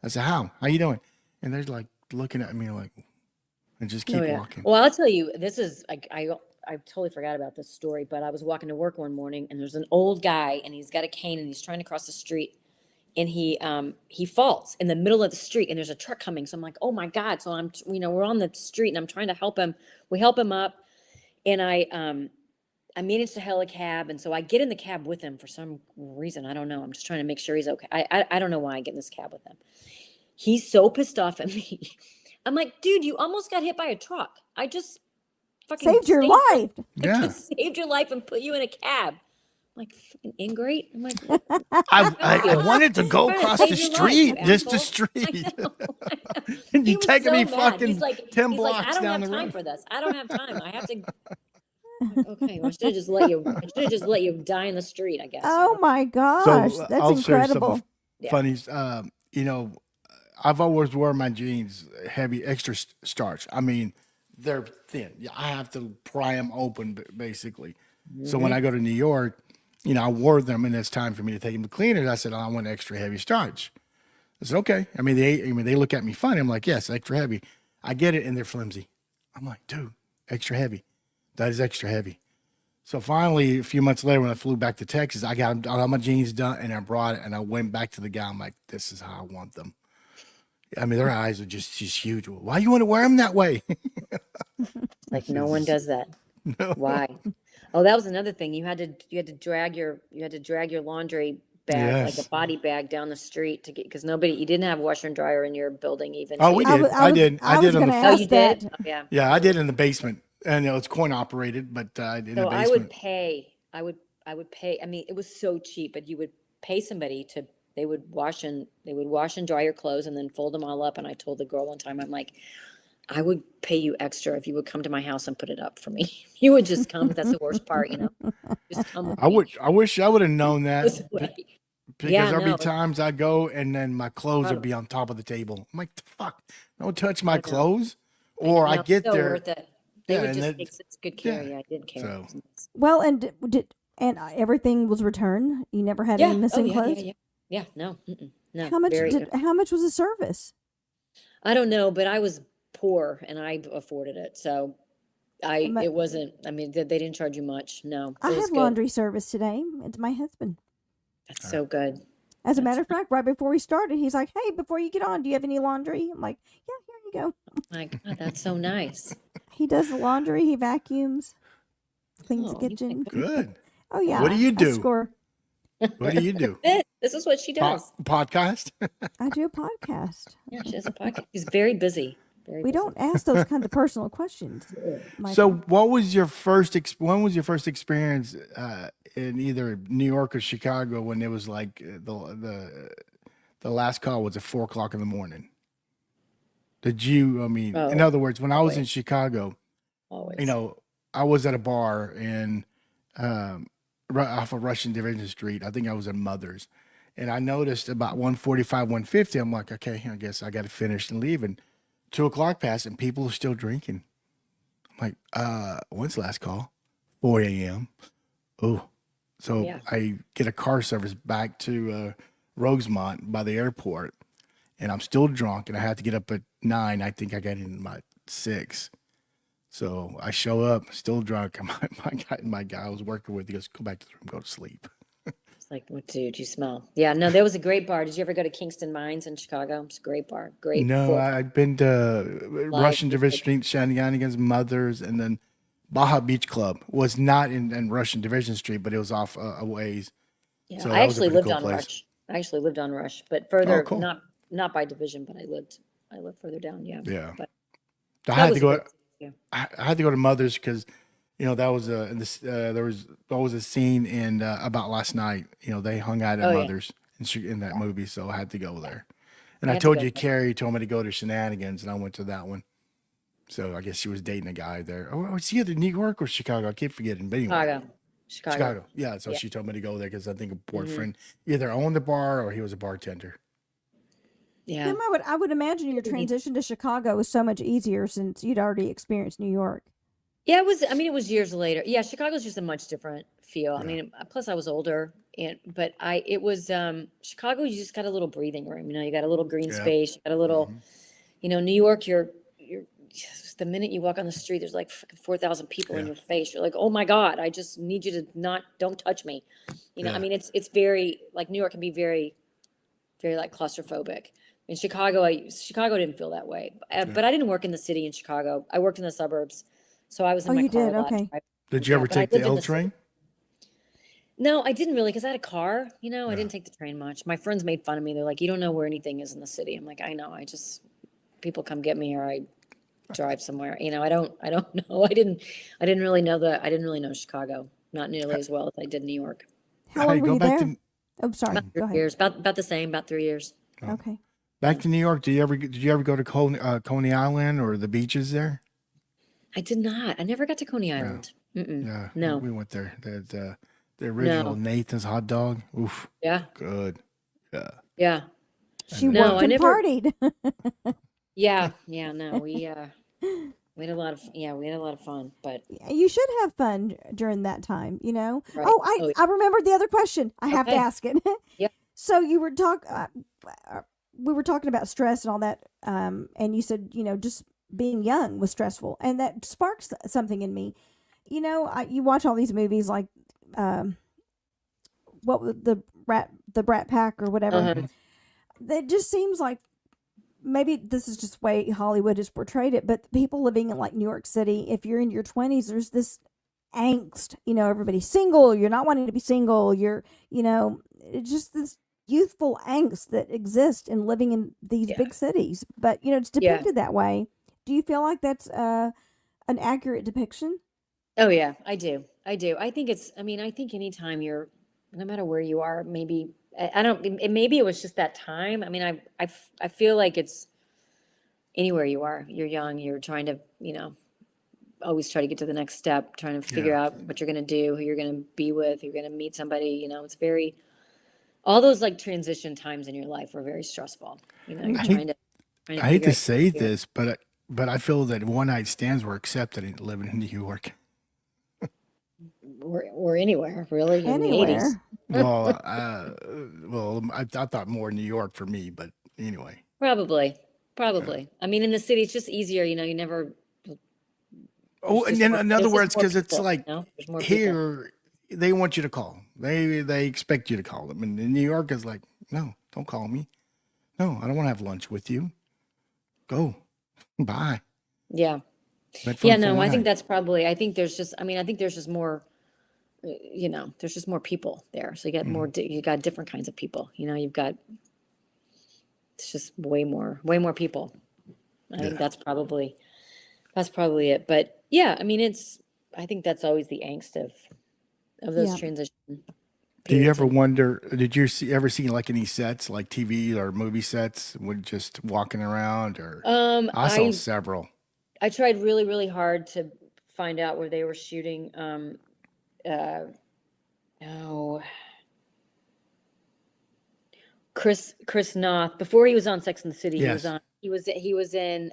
I say, How you doing?" And they're like looking at me like, and just keep Oh yeah. walking. Well, I'll tell you, this is I totally forgot about this story, but I was walking to work one morning, and there's an old guy, and he's got a cane, and he's trying to cross the street, and he falls in the middle of the street, and there's a truck coming. So I'm like, oh my God! So we're on the street, and I'm trying to help him. We help him up, and I managed to hail a cab, and so I get in the cab with him for some reason. I don't know. I'm just trying to make sure he's okay. I don't know why I get in this cab with him. He's so pissed off at me. I'm like, dude, you almost got hit by a truck. I just fucking Saved your life. I Yeah, just saved your life and put you in a cab. I'm like, fucking ingrate. I'm like, what? I wanted to go Trying to across save the your life, street, you just the asshole. I street, know. and He you was taking so me mad. fucking He's like, 10 I blocks don't down have the time road. for this. I don't have time. Okay, well, I should have just let you. I should have just let you die in the street, I guess. Oh my gosh, that's I'll share incredible. some funnies. You know, I've always worn my jeans heavy, extra starch. I mean, they're thin. Yeah, I have to pry them open, basically. So when I go to New York, you know, I wore them, and it's time for me to take them to cleaners. I said, I want extra heavy starch. I said, okay. I mean, they look at me funny. I'm like, yes, extra heavy. I get it, and they're flimsy. I'm like, dude, extra heavy. That is extra heavy. So finally, a few months later, when I flew back to Texas, I got all my jeans done, and I brought it, and I went back to the guy. I'm like, this is how I want them. I mean, their eyes are just huge. Why you want to wear them that way? Like no one does that. No. Why? Oh, that was another thing. You had to drag your laundry bag, like Yes. a body bag, down the street to get, because you didn't have washer and dryer in your building even. Oh, we So did. I was did on gonna the Oh, ask you that. did? Oh, yeah. Yeah, I did in the basement, and it's coin operated, but in the So I basement. would pay. I would pay. I mean, it was so cheap, but you would pay somebody to. They would wash and dry your clothes and then fold them all up. And I told the girl one time, I'm like, I would pay you extra if you would come to my house and put it up for me. You would just come. That's the worst part, you know. Just come with me. I wish I would have known that. This way. Because Yeah, there'll no. be times I go and then my clothes will be on top of the table. I'm like, the fuck, don't touch my clothes. Or I No, get so there. worth it. They Yeah, would and just then- take such good care. yeah. Yeah, I did care. So- Well, and everything was returned. You never had any missing clothes. Yeah, no, no. How much very- how much was the service? I don't know, but I was poor and I afforded it, so But- it wasn't. I mean, they didn't charge you much. No, I it was had good. laundry service today. It's my husband. That's so good. As a matter of fact, right before we started, he's like, "Hey, before you get on, do you have any laundry?" I'm like, "Yeah, here you go." My God, that's so nice. He does the laundry. He vacuums, cleans the Oh, you kitchen. Good. Oh yeah. What do you I do? score. What do you do? This is what she does. Podcast? I do a podcast. Yeah, she has a podcast. She's very busy. Very We busy. don't ask those kinds of personal questions. Michael. So, what was your first? When was your first experience in either New York or Chicago when it was like the last call was at 4:00 in the morning? Did you? I mean, in Oh, other words, when I was in always. Chicago, Always. you know, I was at a bar in off of Russian Division Street. I think I was at Mother's, and I noticed about 1:45, 1:50. I'm like, okay, I guess I got to finish and leave. And 2:00 passed, and people are still drinking. I'm like, when's the last call? 4 a.m. Oh, so Yeah. I get a car service back to Rosemont by the airport, and I'm still drunk, and I had to get up at 9. I think I got in about 6. So I show up, still drunk. And my guy I was working with, he goes, "Go back to the room, go to sleep." It's like, what dude you smell? Yeah, no, there was a great bar. Did you ever go to Kingston Mines in Chicago? It's a great bar. Great. No, food. I've been to Russian Division Street, Shenanigans, Mother's, and then Baja Beach Club was not in Russian Division Street, but it was off a ways. Yeah, So I that was a actually pretty lived cool on place. Rush. I actually lived on Rush, but further, cool. not by division, but I lived further down. Yeah. Yeah. But I that had was to go. great, yeah. I had to go to Mother's because, you know, that was there was always a scene in About Last Night. You know, they hung out at Oh, yeah. Mother's in that movie, so I had to go there. And I I had to told go you, there. Carrie told me to go to Shenanigans, and I went to that one. So I guess she was dating a guy there. Oh, was he either New York or Chicago? I keep forgetting. But anyway, Chicago. Yeah, so Yeah. she told me to go there because I think a boyfriend either owned the bar or he was a bartender. Yeah. Tim, I would imagine your transition to Chicago was so much easier since you'd already experienced New York. Yeah, it was. I mean, it was years later. Yeah, Chicago's just a much different feel. I mean, plus I was older, but it was Chicago. You just got a little breathing room. You know, you got a little green Yeah. space. You got a little, you know, New York. You're the minute you walk on the street, there's like 4,000 people in your face. You're like, oh my God, I just need you to don't touch me. You know, I mean, it's very like New York can be very, very like claustrophobic. In Chicago, Chicago didn't feel that way, but I didn't work in the city in Chicago. I worked in the suburbs. So I was in Oh, my you car did? a lot. Okay. Did you Yeah, ever but I take the lived in L the city. train? No, I didn't really because I had a car. You know, I didn't take the train much. My friends made fun of me. They're like, "You don't know where anything is in the city." I'm like, "I know. I just people come get me, or I drive somewhere." You know, I don't know. I didn't really know I didn't really know Chicago, not nearly as well as I did New York. How long Hey, were go you back there? to Oh, sorry. Go 3 ahead. years, about the same, about 3 years. Okay. back to New York. Did you ever go to Coney Island or the beaches there? I did not. I never got to Coney Island. Mm-mm. Yeah, No, we went there. The original no. Nathan's hot dog. Oof, Yeah, good. Yeah. yeah. She And No, worked I and never. partied. Yeah, yeah. No, we had a lot of we had a lot of fun. But You should have fun during that time, you know. right. Oh, Oh, I remembered the other question. I have to okay. ask it. Yeah. So you were we were talking about stress and all that, and you said, just being young was stressful, and that sparks something in me. You watch all these movies like, um, the Brat Pack or whatever. Uh-huh. Mhm. That just seems like maybe this is just the way Hollywood has portrayed it, but people living in like New York City, if you're in your 20s, there's this angst. Everybody's single. You're not wanting to be single. It's just this youthful angst that exists in living in these Yeah. big cities. But, it's Yeah. depicted that way. Do you feel like that's an accurate depiction? Oh yeah, I do. I do. I think it's. I mean, I think anytime you're, no matter where you are, maybe I don't. Maybe it was just that time. I mean, I feel like it's anywhere you are. You're young. You're trying to, always try to get to the next step. Trying to figure Yeah. out what you're gonna do, who you're gonna be with, you're gonna meet somebody. It's very. All those like transition times in your life are very stressful. You're I trying hate, to I hate figure to out say who you are. this, but I feel that one night stands were accepted in living in New York. Or anywhere really in the 80s. Anywhere. Well, I thought more New York for me, but anyway. Probably. Yeah. I mean, in the city, it's just easier. You never. Oh, There's and just then more. in other There's just words, more because it's people. like There's more people. here they want you to call. They expect you to call them, and in New York is like, no, don't call me. No, I don't want to have lunch with you. Go, bye. Yeah. Went Yeah. for No, one I think night. that's probably. I think there's just. I mean, I think there's just more. There's just more people there, so you get more. Mhm. You got different kinds of people. You've got. It's just way more people. I think Yeah. that's probably it. But yeah, I mean, I think that's always the angst of those Yeah. transition Do you periods. ever wonder? Did you ever see like any sets, like TV or movie sets, when just walking around? Or I saw I several. I tried really, really hard to find out where they were shooting. Uh, oh, Chris Noth. Before he was on Sex and the City, he was Yes. on. He was in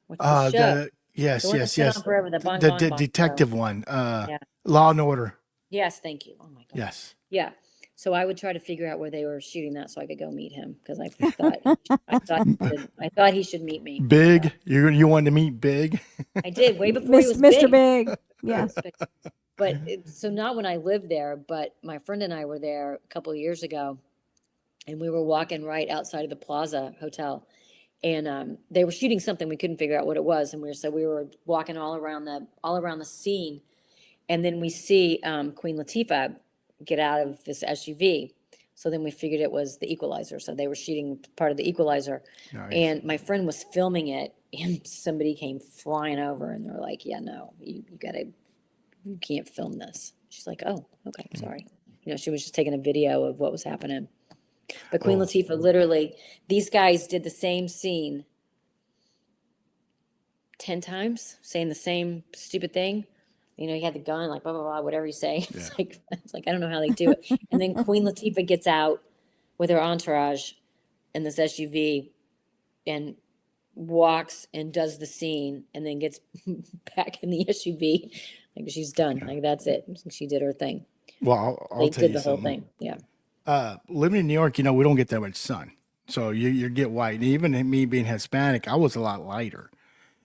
what's the show? The Yes, one that's yes, been on yes. forever. The Bon The Bon Bon show. detective one. Yeah. Law and Order. Yes. Thank you. Oh my God. Yes. Yeah. So I would try to figure out where they were shooting that so I could go meet him because I thought he should meet me. Big. You wanted to meet Big? I did way before he was Mr. big. Big. Yeah. But so not when I lived there, but my friend and I were there a couple of years ago, and we were walking right outside of the Plaza Hotel, and they were shooting something we couldn't figure out what it was, and we were walking all around the scene, and then we see Queen Latifah get out of this SUV. So then we figured it was the Equalizer. So they were shooting part of the Equalizer, Nice. and my friend was filming it, and somebody came flying over, and they're like, "Yeah, no, you can't film this." She's like, "Oh, okay, sorry." She was just taking a video of what was happening. But Queen Oh. Latifah, literally, these guys did the same scene 10 times, saying the same stupid thing. You had the gun, like blah blah blah, whatever you say. Yeah. It's like I don't know how they do it. And then Queen Latifah gets out with her entourage in this SUV and walks and does the scene, and then gets back in the SUV. Like she's done. Like that's it. She did her thing. Well, I'll They tell did you the whole something. thing. Yeah. Living in New York, we don't get that much sun. So you get white. And even me being Hispanic, I was a lot lighter.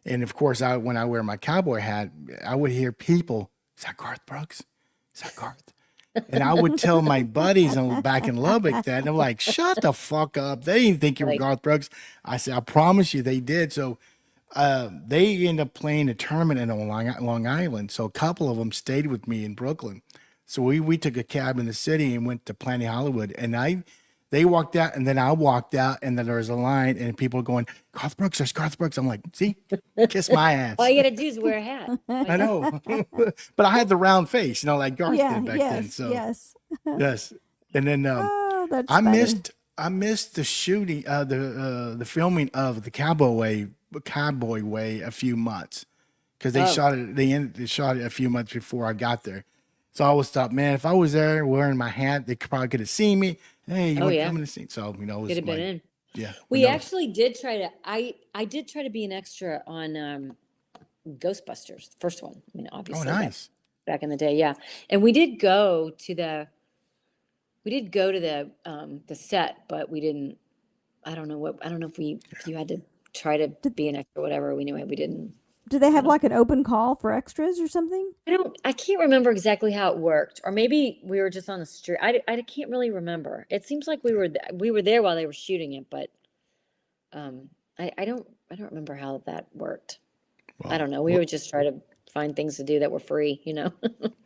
And of course, when I wear my cowboy hat, I would hear people, "Is that Garth Brooks? Is that Garth?" And I would tell my buddies back in Lubbock that, and they're like, "Shut the fuck up. They didn't think you were Right. Garth Brooks." I said, "I promise you they did." So they ended up playing a tournament on Long Island. So a couple of them stayed with me in Brooklyn. So we took a cab in the city and went to Planet Hollywood. And they walked out, and then I walked out, and then there was a line, and people were going, "Garth Brooks, there's Garth Brooks." I'm like, "See, kiss my ass." All you got to do is wear a hat. I know, but I had the round face, like Garth Yeah. did back then. Yes. So yes. yes, and then Oh, that's I funny. missed the shooting, the filming of the Cowboy Way a few months because they shot it. They shot it a few months before I got there. So I always thought, man, if I was there wearing my hat, they probably could have seen me. Hey, you want to come in the scene? So it was Could have been in. Yeah. We actually did try to. I did try to be an extra on Ghostbusters, the first one. I mean, obviously, nice. Back in the day, yeah. And we did go to the set, but we didn't. I don't know if you had to try to be an extra, or whatever. We didn't. Do they have like an open call for extras or something? I can't remember exactly how it worked, or maybe we were just on the street. I can't really remember. It seems like we were there while they were shooting it, but I don't remember how that worked. Well, I don't know. We would just try to find things to do that were free,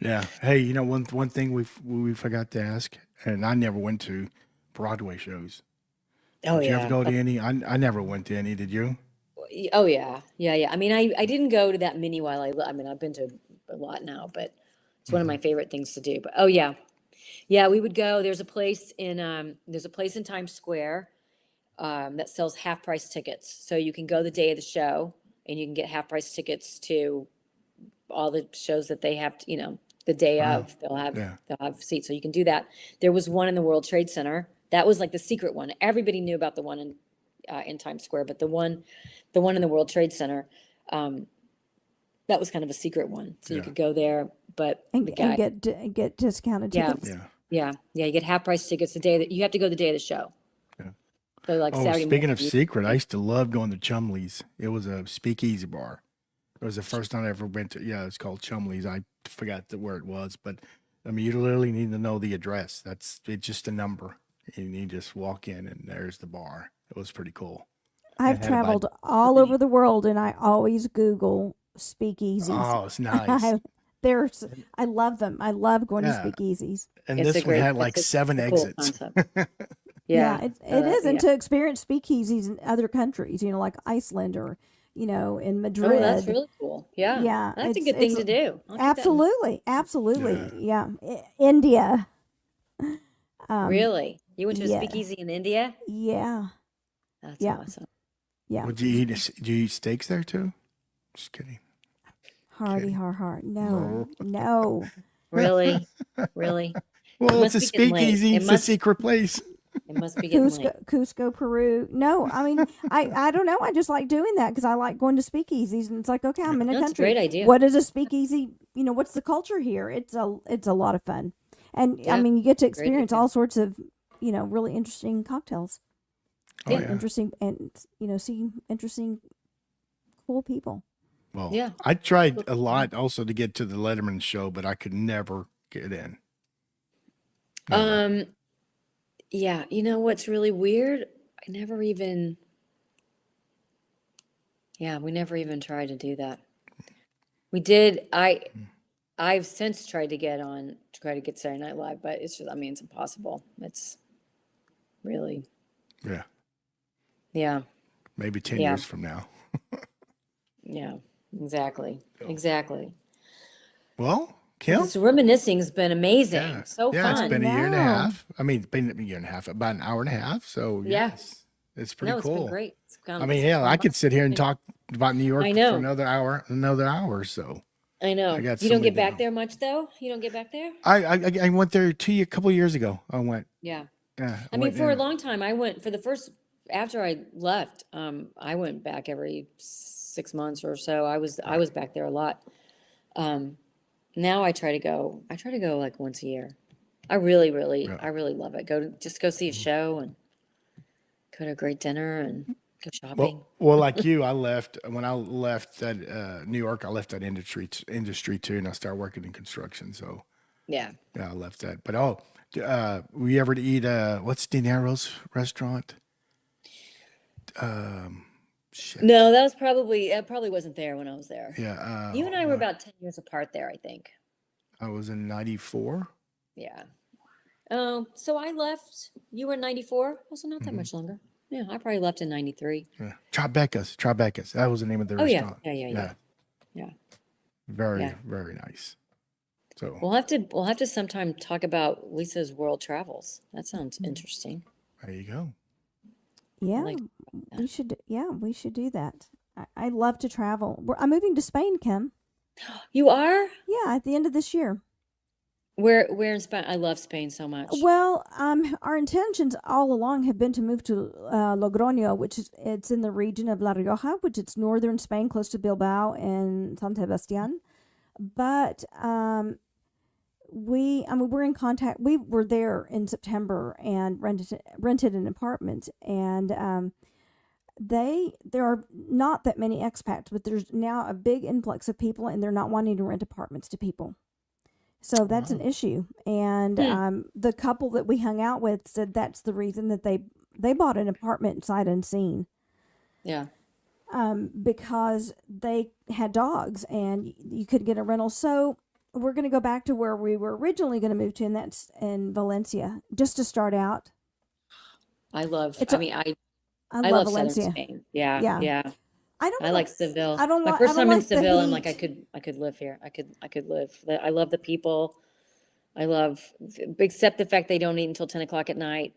Yeah. Hey, one thing we forgot to ask, and I never went to Broadway shows. Oh, Did you ever go to any? I never went to any. Did you? Oh yeah. I mean, I didn't go to that many while I mean, I've been to a lot now, but it's one of my favorite things to do. But we would go. There's a place in Times Square that sells half price tickets, so you can go the day of the show and you can get half price tickets to all the shows that they have. The day of, they'll have seats, so you can do that. There was one in the World Trade Center. That was like the secret one. Everybody knew about the one in Times Square, but the one in the World Trade Center, that was kind of a secret one. So you could go there, but and get discounted tickets. Yeah. You get half price tickets the day that you have to go the day of the show. Yeah. So like Saturday. Speaking of secret, I used to love going to Chumley's. It was a speakeasy bar. It was the first time I ever went to. Yeah, it's called Chumley's. I forgot where it was, but I mean, you literally need to know the address. It's just a number. And you just walk in, and there's the bar. It was pretty cool. I've traveled all over the world, and I always Google speakeasies. Oh, it's nice. I love them. I love going to speakeasies. And this one had like 7 exits. Cool it is. And to experience speakeasies in other countries, like Iceland or, in Madrid. Oh, that's really cool. Yeah. Yeah. That's a good thing to do. Absolutely. Yeah. India. Really? You went to a speakeasy in India? Yeah. That's awesome. Yeah. Would you eat steaks there too? Just kidding. Hardy har. No. Really? Well, it's a speakeasy. It's a secret place. It must be getting late. Cusco, Peru. No, I mean, I don't know. I just like doing that because I like going to speakeasies, and it's like, okay, I'm in a country. That's a great idea. What is a speakeasy? What's the culture here? It's a lot of fun, and I mean, you get to experience all sorts of really interesting cocktails. Interesting, and see interesting, cool people. Well, I tried a lot also to get to the Letterman show, but I could never get in. Never. Yeah, what's really weird? We never even tried to do that. We did. I've since tried to get Saturday Night Live, but it's just, it's impossible. It's really. Yeah. Yeah. Maybe 10 years from now. Yeah, exactly. Exactly. Well, Kim? This reminiscing's been amazing. Yeah. So fun. It's been a year and a half. I mean, it's been a year and a half, about an hour and a half. So, yes, it's pretty cool. It's been great. I could sit here and talk about New York for another hour. So, I know. You don't get back there much, though? You don't get back there? I went there a couple of years ago. I went. Yeah. I mean, for a long time, I went after I left, I went back every 6 months or so. I was back there a lot. Now I try to go like once a year. I really love it. Go see a show and go to a great dinner and go shopping. Well, like you, when I left that New York, I left that industry too, and I started working in construction. So yeah, I left that. But were you ever to eat what's De Niro's restaurant? No, that probably wasn't there when I was there. Yeah. You and I were about 10 years apart there, I think. I was in 94. Yeah. Oh, so I left. You were in 94? Also not that much longer. Yeah, I probably left in 93. Yeah. Tribeca's. That was the name of the restaurant. Yeah. Very, very nice. So we'll have to sometime talk about Lisa's world travels. That sounds interesting. There you go. Yeah, we should. Yeah, we should do that. I love to travel. I'm moving to Spain, Kim. You are? Yeah, at the end of this year. Where in Spain? I love Spain so much. Well, our intentions all along have been to move to Logroño, which is it's in the region of La Rioja, which is northern Spain, close to Bilbao and San Sebastian. But we're in contact. We were there in September and rented an apartment, and there are not that many expats, but there's now a big influx of people, and they're not wanting to rent apartments to people. So that's an issue. And the couple that we hung out with said that's the reason that they bought an apartment sight unseen. Yeah. Because they had dogs and you could get a rental. So we're going to go back to where we were originally going to move to, and that's in Valencia, just to start out. I love love Valencia. Southern Spain. Yeah. I like Seville. My first time in Seville, I'm like, I could live here. I could live. I love the people. Except the fact they don't eat until 10 o'clock at night.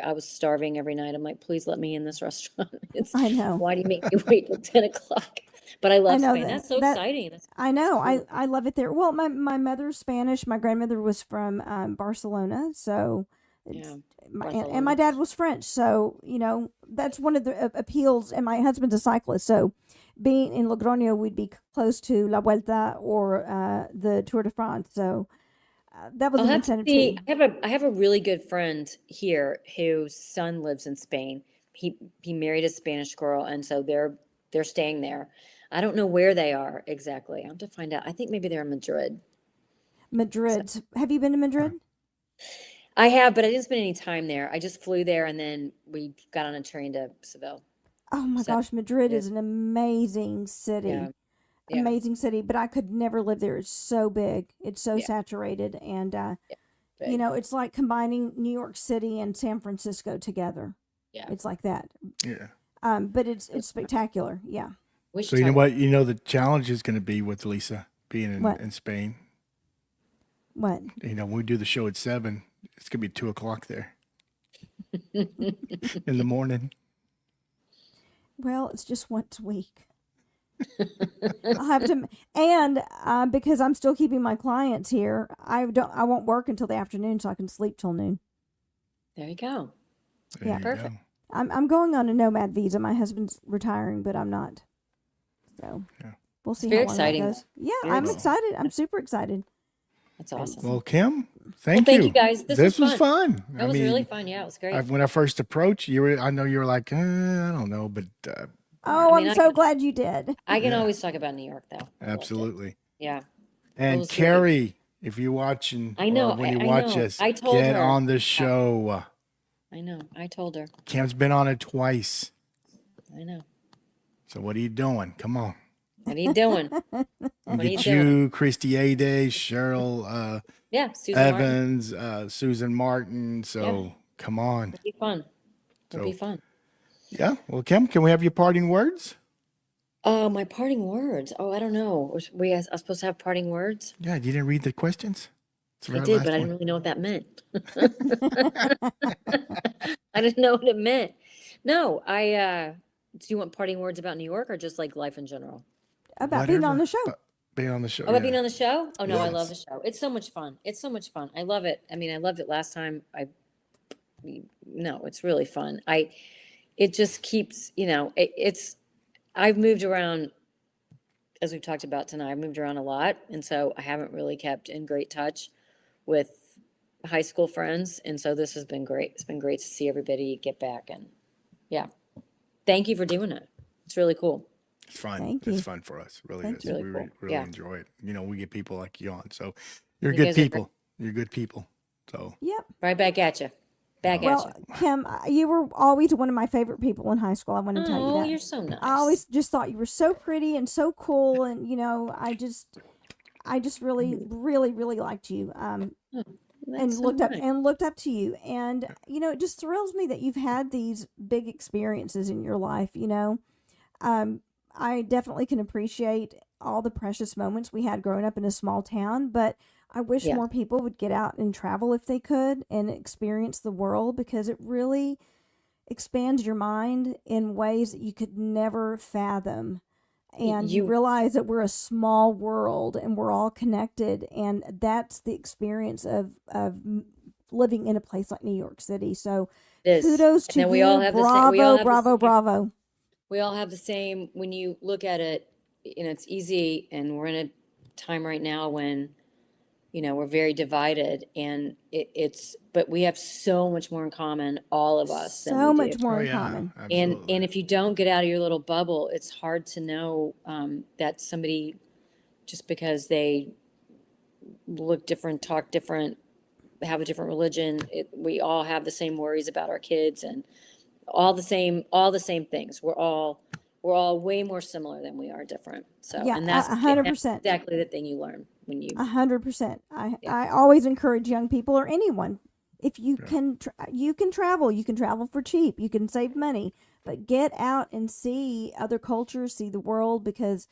I was starving every night. I'm like, please let me in this restaurant. I know. Why do you make me wait till 10 o'clock? But I love Spain. That's so exciting. I know. I love it there. Well, my mother's Spanish. My grandmother was from Barcelona. So and my dad was French, so that's one of the appeals. And my husband's a cyclist, so being in Logroño, we'd be close to La Vuelta or the Tour de France. So that was an incentive too. I have a really good friend here whose son lives in Spain. He married a Spanish girl, and so they're staying there. I don't know where they are exactly. I have to find out. I think maybe they're in Madrid. So, have you been to Madrid? I have, but I didn't spend any time there. I just flew there, and then we got on a train to Seville. Oh my gosh, Madrid is an amazing city. Yeah. Amazing city, but I could never live there. It's so big. It's so saturated, and it's like combining New York City and San Francisco together. Yeah. It's like that. Yeah. But it's spectacular. Yeah. So you know what? The challenge is going to be with Lisa being in Spain. What? When we do the show at 7, it's going to be 2 o'clock there in the morning. Well, it's just once a week. I'll have to, and because I'm still keeping my clients here, I won't work until the afternoon, so I can sleep till noon. There you go. Perfect. I'm going on a nomad visa. My husband's retiring, but I'm not. So we'll see how long that goes. Yeah, I'm excited. I'm super excited. That's awesome. Well, Kim, thank you. Thank you, guys. This was fun. That was really fun. Yeah, it was great. When I first approached you, I know you were like, I don't know, but. I'm so glad you did. I can always talk about New York, though. Absolutely. Yeah. And Carrie, if you're watching, when you watch us, get on the show. I know. I told her. Kim's been on it twice. I know. So what are you doing? Come on. What are you doing? Get you, Christy Ade, Cheryl Susan Evans, Susan Martin. So come on. It'll be fun. It'll be fun. Yeah. Well, Kim, can we have your parting words? My parting words. Oh, I don't know. Are we supposed to have parting words? Yeah. You didn't read the questions? I did, but I didn't really know what that meant. I didn't know what it meant. No, do you want parting words about New York or just like life in general? About being on the show. Being on the show. About being on the show? Oh, no, I love the show. It's so much fun. It's so much fun. I love it. I mean, I loved it last time. It's really fun. It just keeps, I've moved around, as we've talked about tonight, I've moved around a lot. And so I haven't really kept in great touch with high school friends. And so this has been great. It's been great to see everybody get back. And thank you for doing it. It's really cool. It's fun. It's fun for us. It really is. Really we cool. really enjoy it. We get people like you on. So you're good people. You're good people. So right back at you. Well, Kim, you were always one of my favorite people in high school. I want to tell you that. Oh, you're so nice. I always just thought you were so pretty and so cool, and I just really, really, really liked you. And looked up to you, and it just thrills me that you've had these big experiences in your life. I definitely can appreciate all the precious moments we had growing up in a small town, but I wish more people would get out and travel if they could and experience the world, because it really expands your mind in ways that you could never fathom. And you You realize that we're a small world and we're all connected. And that's the experience of living in a place like New York City. So this, kudos and to then we all you. have the same. We all Bravo, have the bravo, same. bravo. We all have the same. When you look at it, it's easy, and we're in a time right now when we're very divided, and but we have so much more in common, all of us, than So we much do. more Oh in yeah, common. And absolutely. if you don't get out of your little bubble, it's hard to know that somebody, just because they look different, talk different, have a different religion, we all have the same worries about our kids and all the same things. We're all way more similar than we are different. So, Yeah, and that's 100%. exactly the thing you learn when you, 100%. yeah. I always encourage young people or anyone, if you Yeah. can, you can travel. You can travel for cheap. You can save money, but get out and see other cultures, see the world, because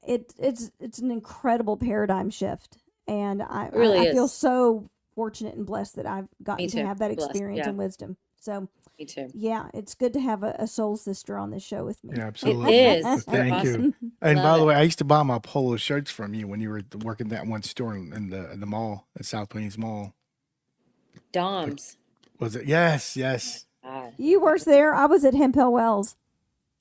it's an incredible paradigm shift. And It really I feel is. so fortunate and blessed that I've Me gotten to too. have that Blessed. experience Yeah, and wisdom. So me too. yeah, it's good to have a soul sister on this show with me. Yeah, It absolutely. is. You're Thank awesome. you. And by Love the it. way, I used to buy my polo shirts from you when you were working that one store in the mall, at South Plains Mall. Doms. Was it? Yes, yes. God. You worked there. I was at Hempel Wells.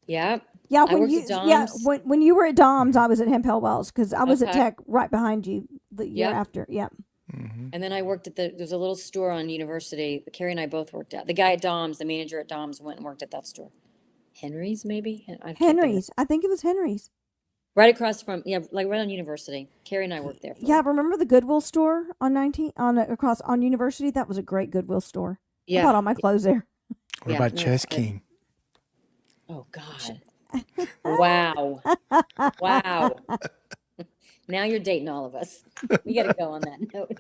Yeah. Yeah, I when worked you at Doms. when you were at Dom's, I was at Hempel Wells because I was at Okay. Tech right behind you the year Yep. after. Yep. Mm-hmm. And then I worked at there's a little store on University. Carrie and I both worked at. The guy at Dom's, the manager at Dom's, went and worked at that store. Henry's, maybe? I can't think of it. Henry's. I think it was Henry's. Right across from, like right on University. Carrie and I worked there Yeah, for, remember the Goodwill store on 19 across on University? That was a great Goodwill store. I bought yeah, all my clothes there. What yeah, about no, Chess good. King? Oh, God. Wow. Wow. Now you're dating all of us. We got to go on that note.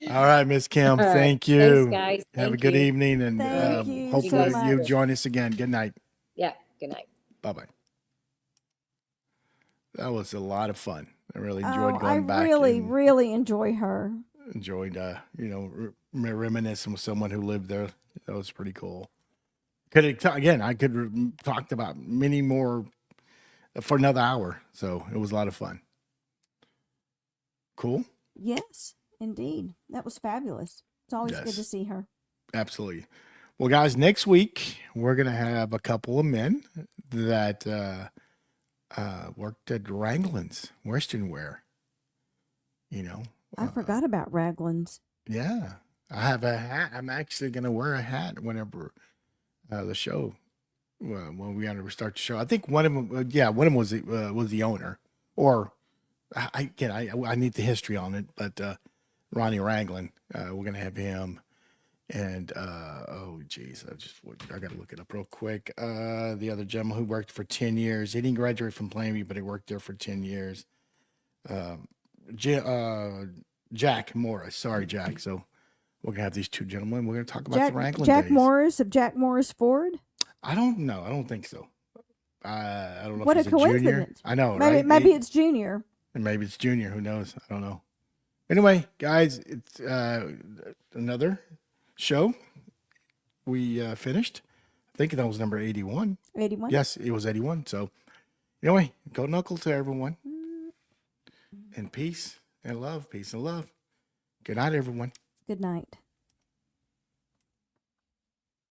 All right, Miss Kim. All right. Thank Thanks, you. guys. Have a Thank good you. evening, and Thank you You so hopefully guys you much. join us again. Good night. Yeah. Good night. Bye bye. That was a lot of fun. I really Oh, enjoyed I going back. really, and really enjoy her. enjoyed, reminiscing with someone who lived there. That was pretty cool. Again, I could talked about many more for another hour. So it was a lot of fun. Cool. Yes, indeed. That was fabulous. It's always good Yes. to see her. Absolutely. Well, guys, next week we're gonna have a couple of men that worked at Wranglin's Western Wear. I forgot about Raglan's. Yeah, I have a hat. I'm actually gonna wear a hat whenever the show, when we start the show. I think one of them, one of them was the owner, or I need the history on it, but Ronnie Ranglin, we're gonna have him, and oh geez, I gotta look it up real quick. The other gentleman who worked for 10 years, he didn't graduate from Plainview, but he worked there for 10 years. Jack Morris, sorry Jack. So we're gonna have these two gentlemen. We're gonna talk about the Ranglin Jack days. Morris of Jack Morris Ford. I don't know. I don't think so. I don't know What a if he's a junior. coincidence. I know, Maybe right? maybe it's Junior. And maybe it's junior. Who knows? I don't know. Anyway, guys, it's another show. We finished. I think that was number 81. 81. Yes, it was 81. So anyway, go Knuckle to everyone. And peace and love. Peace and love. Good night, everyone. Good night.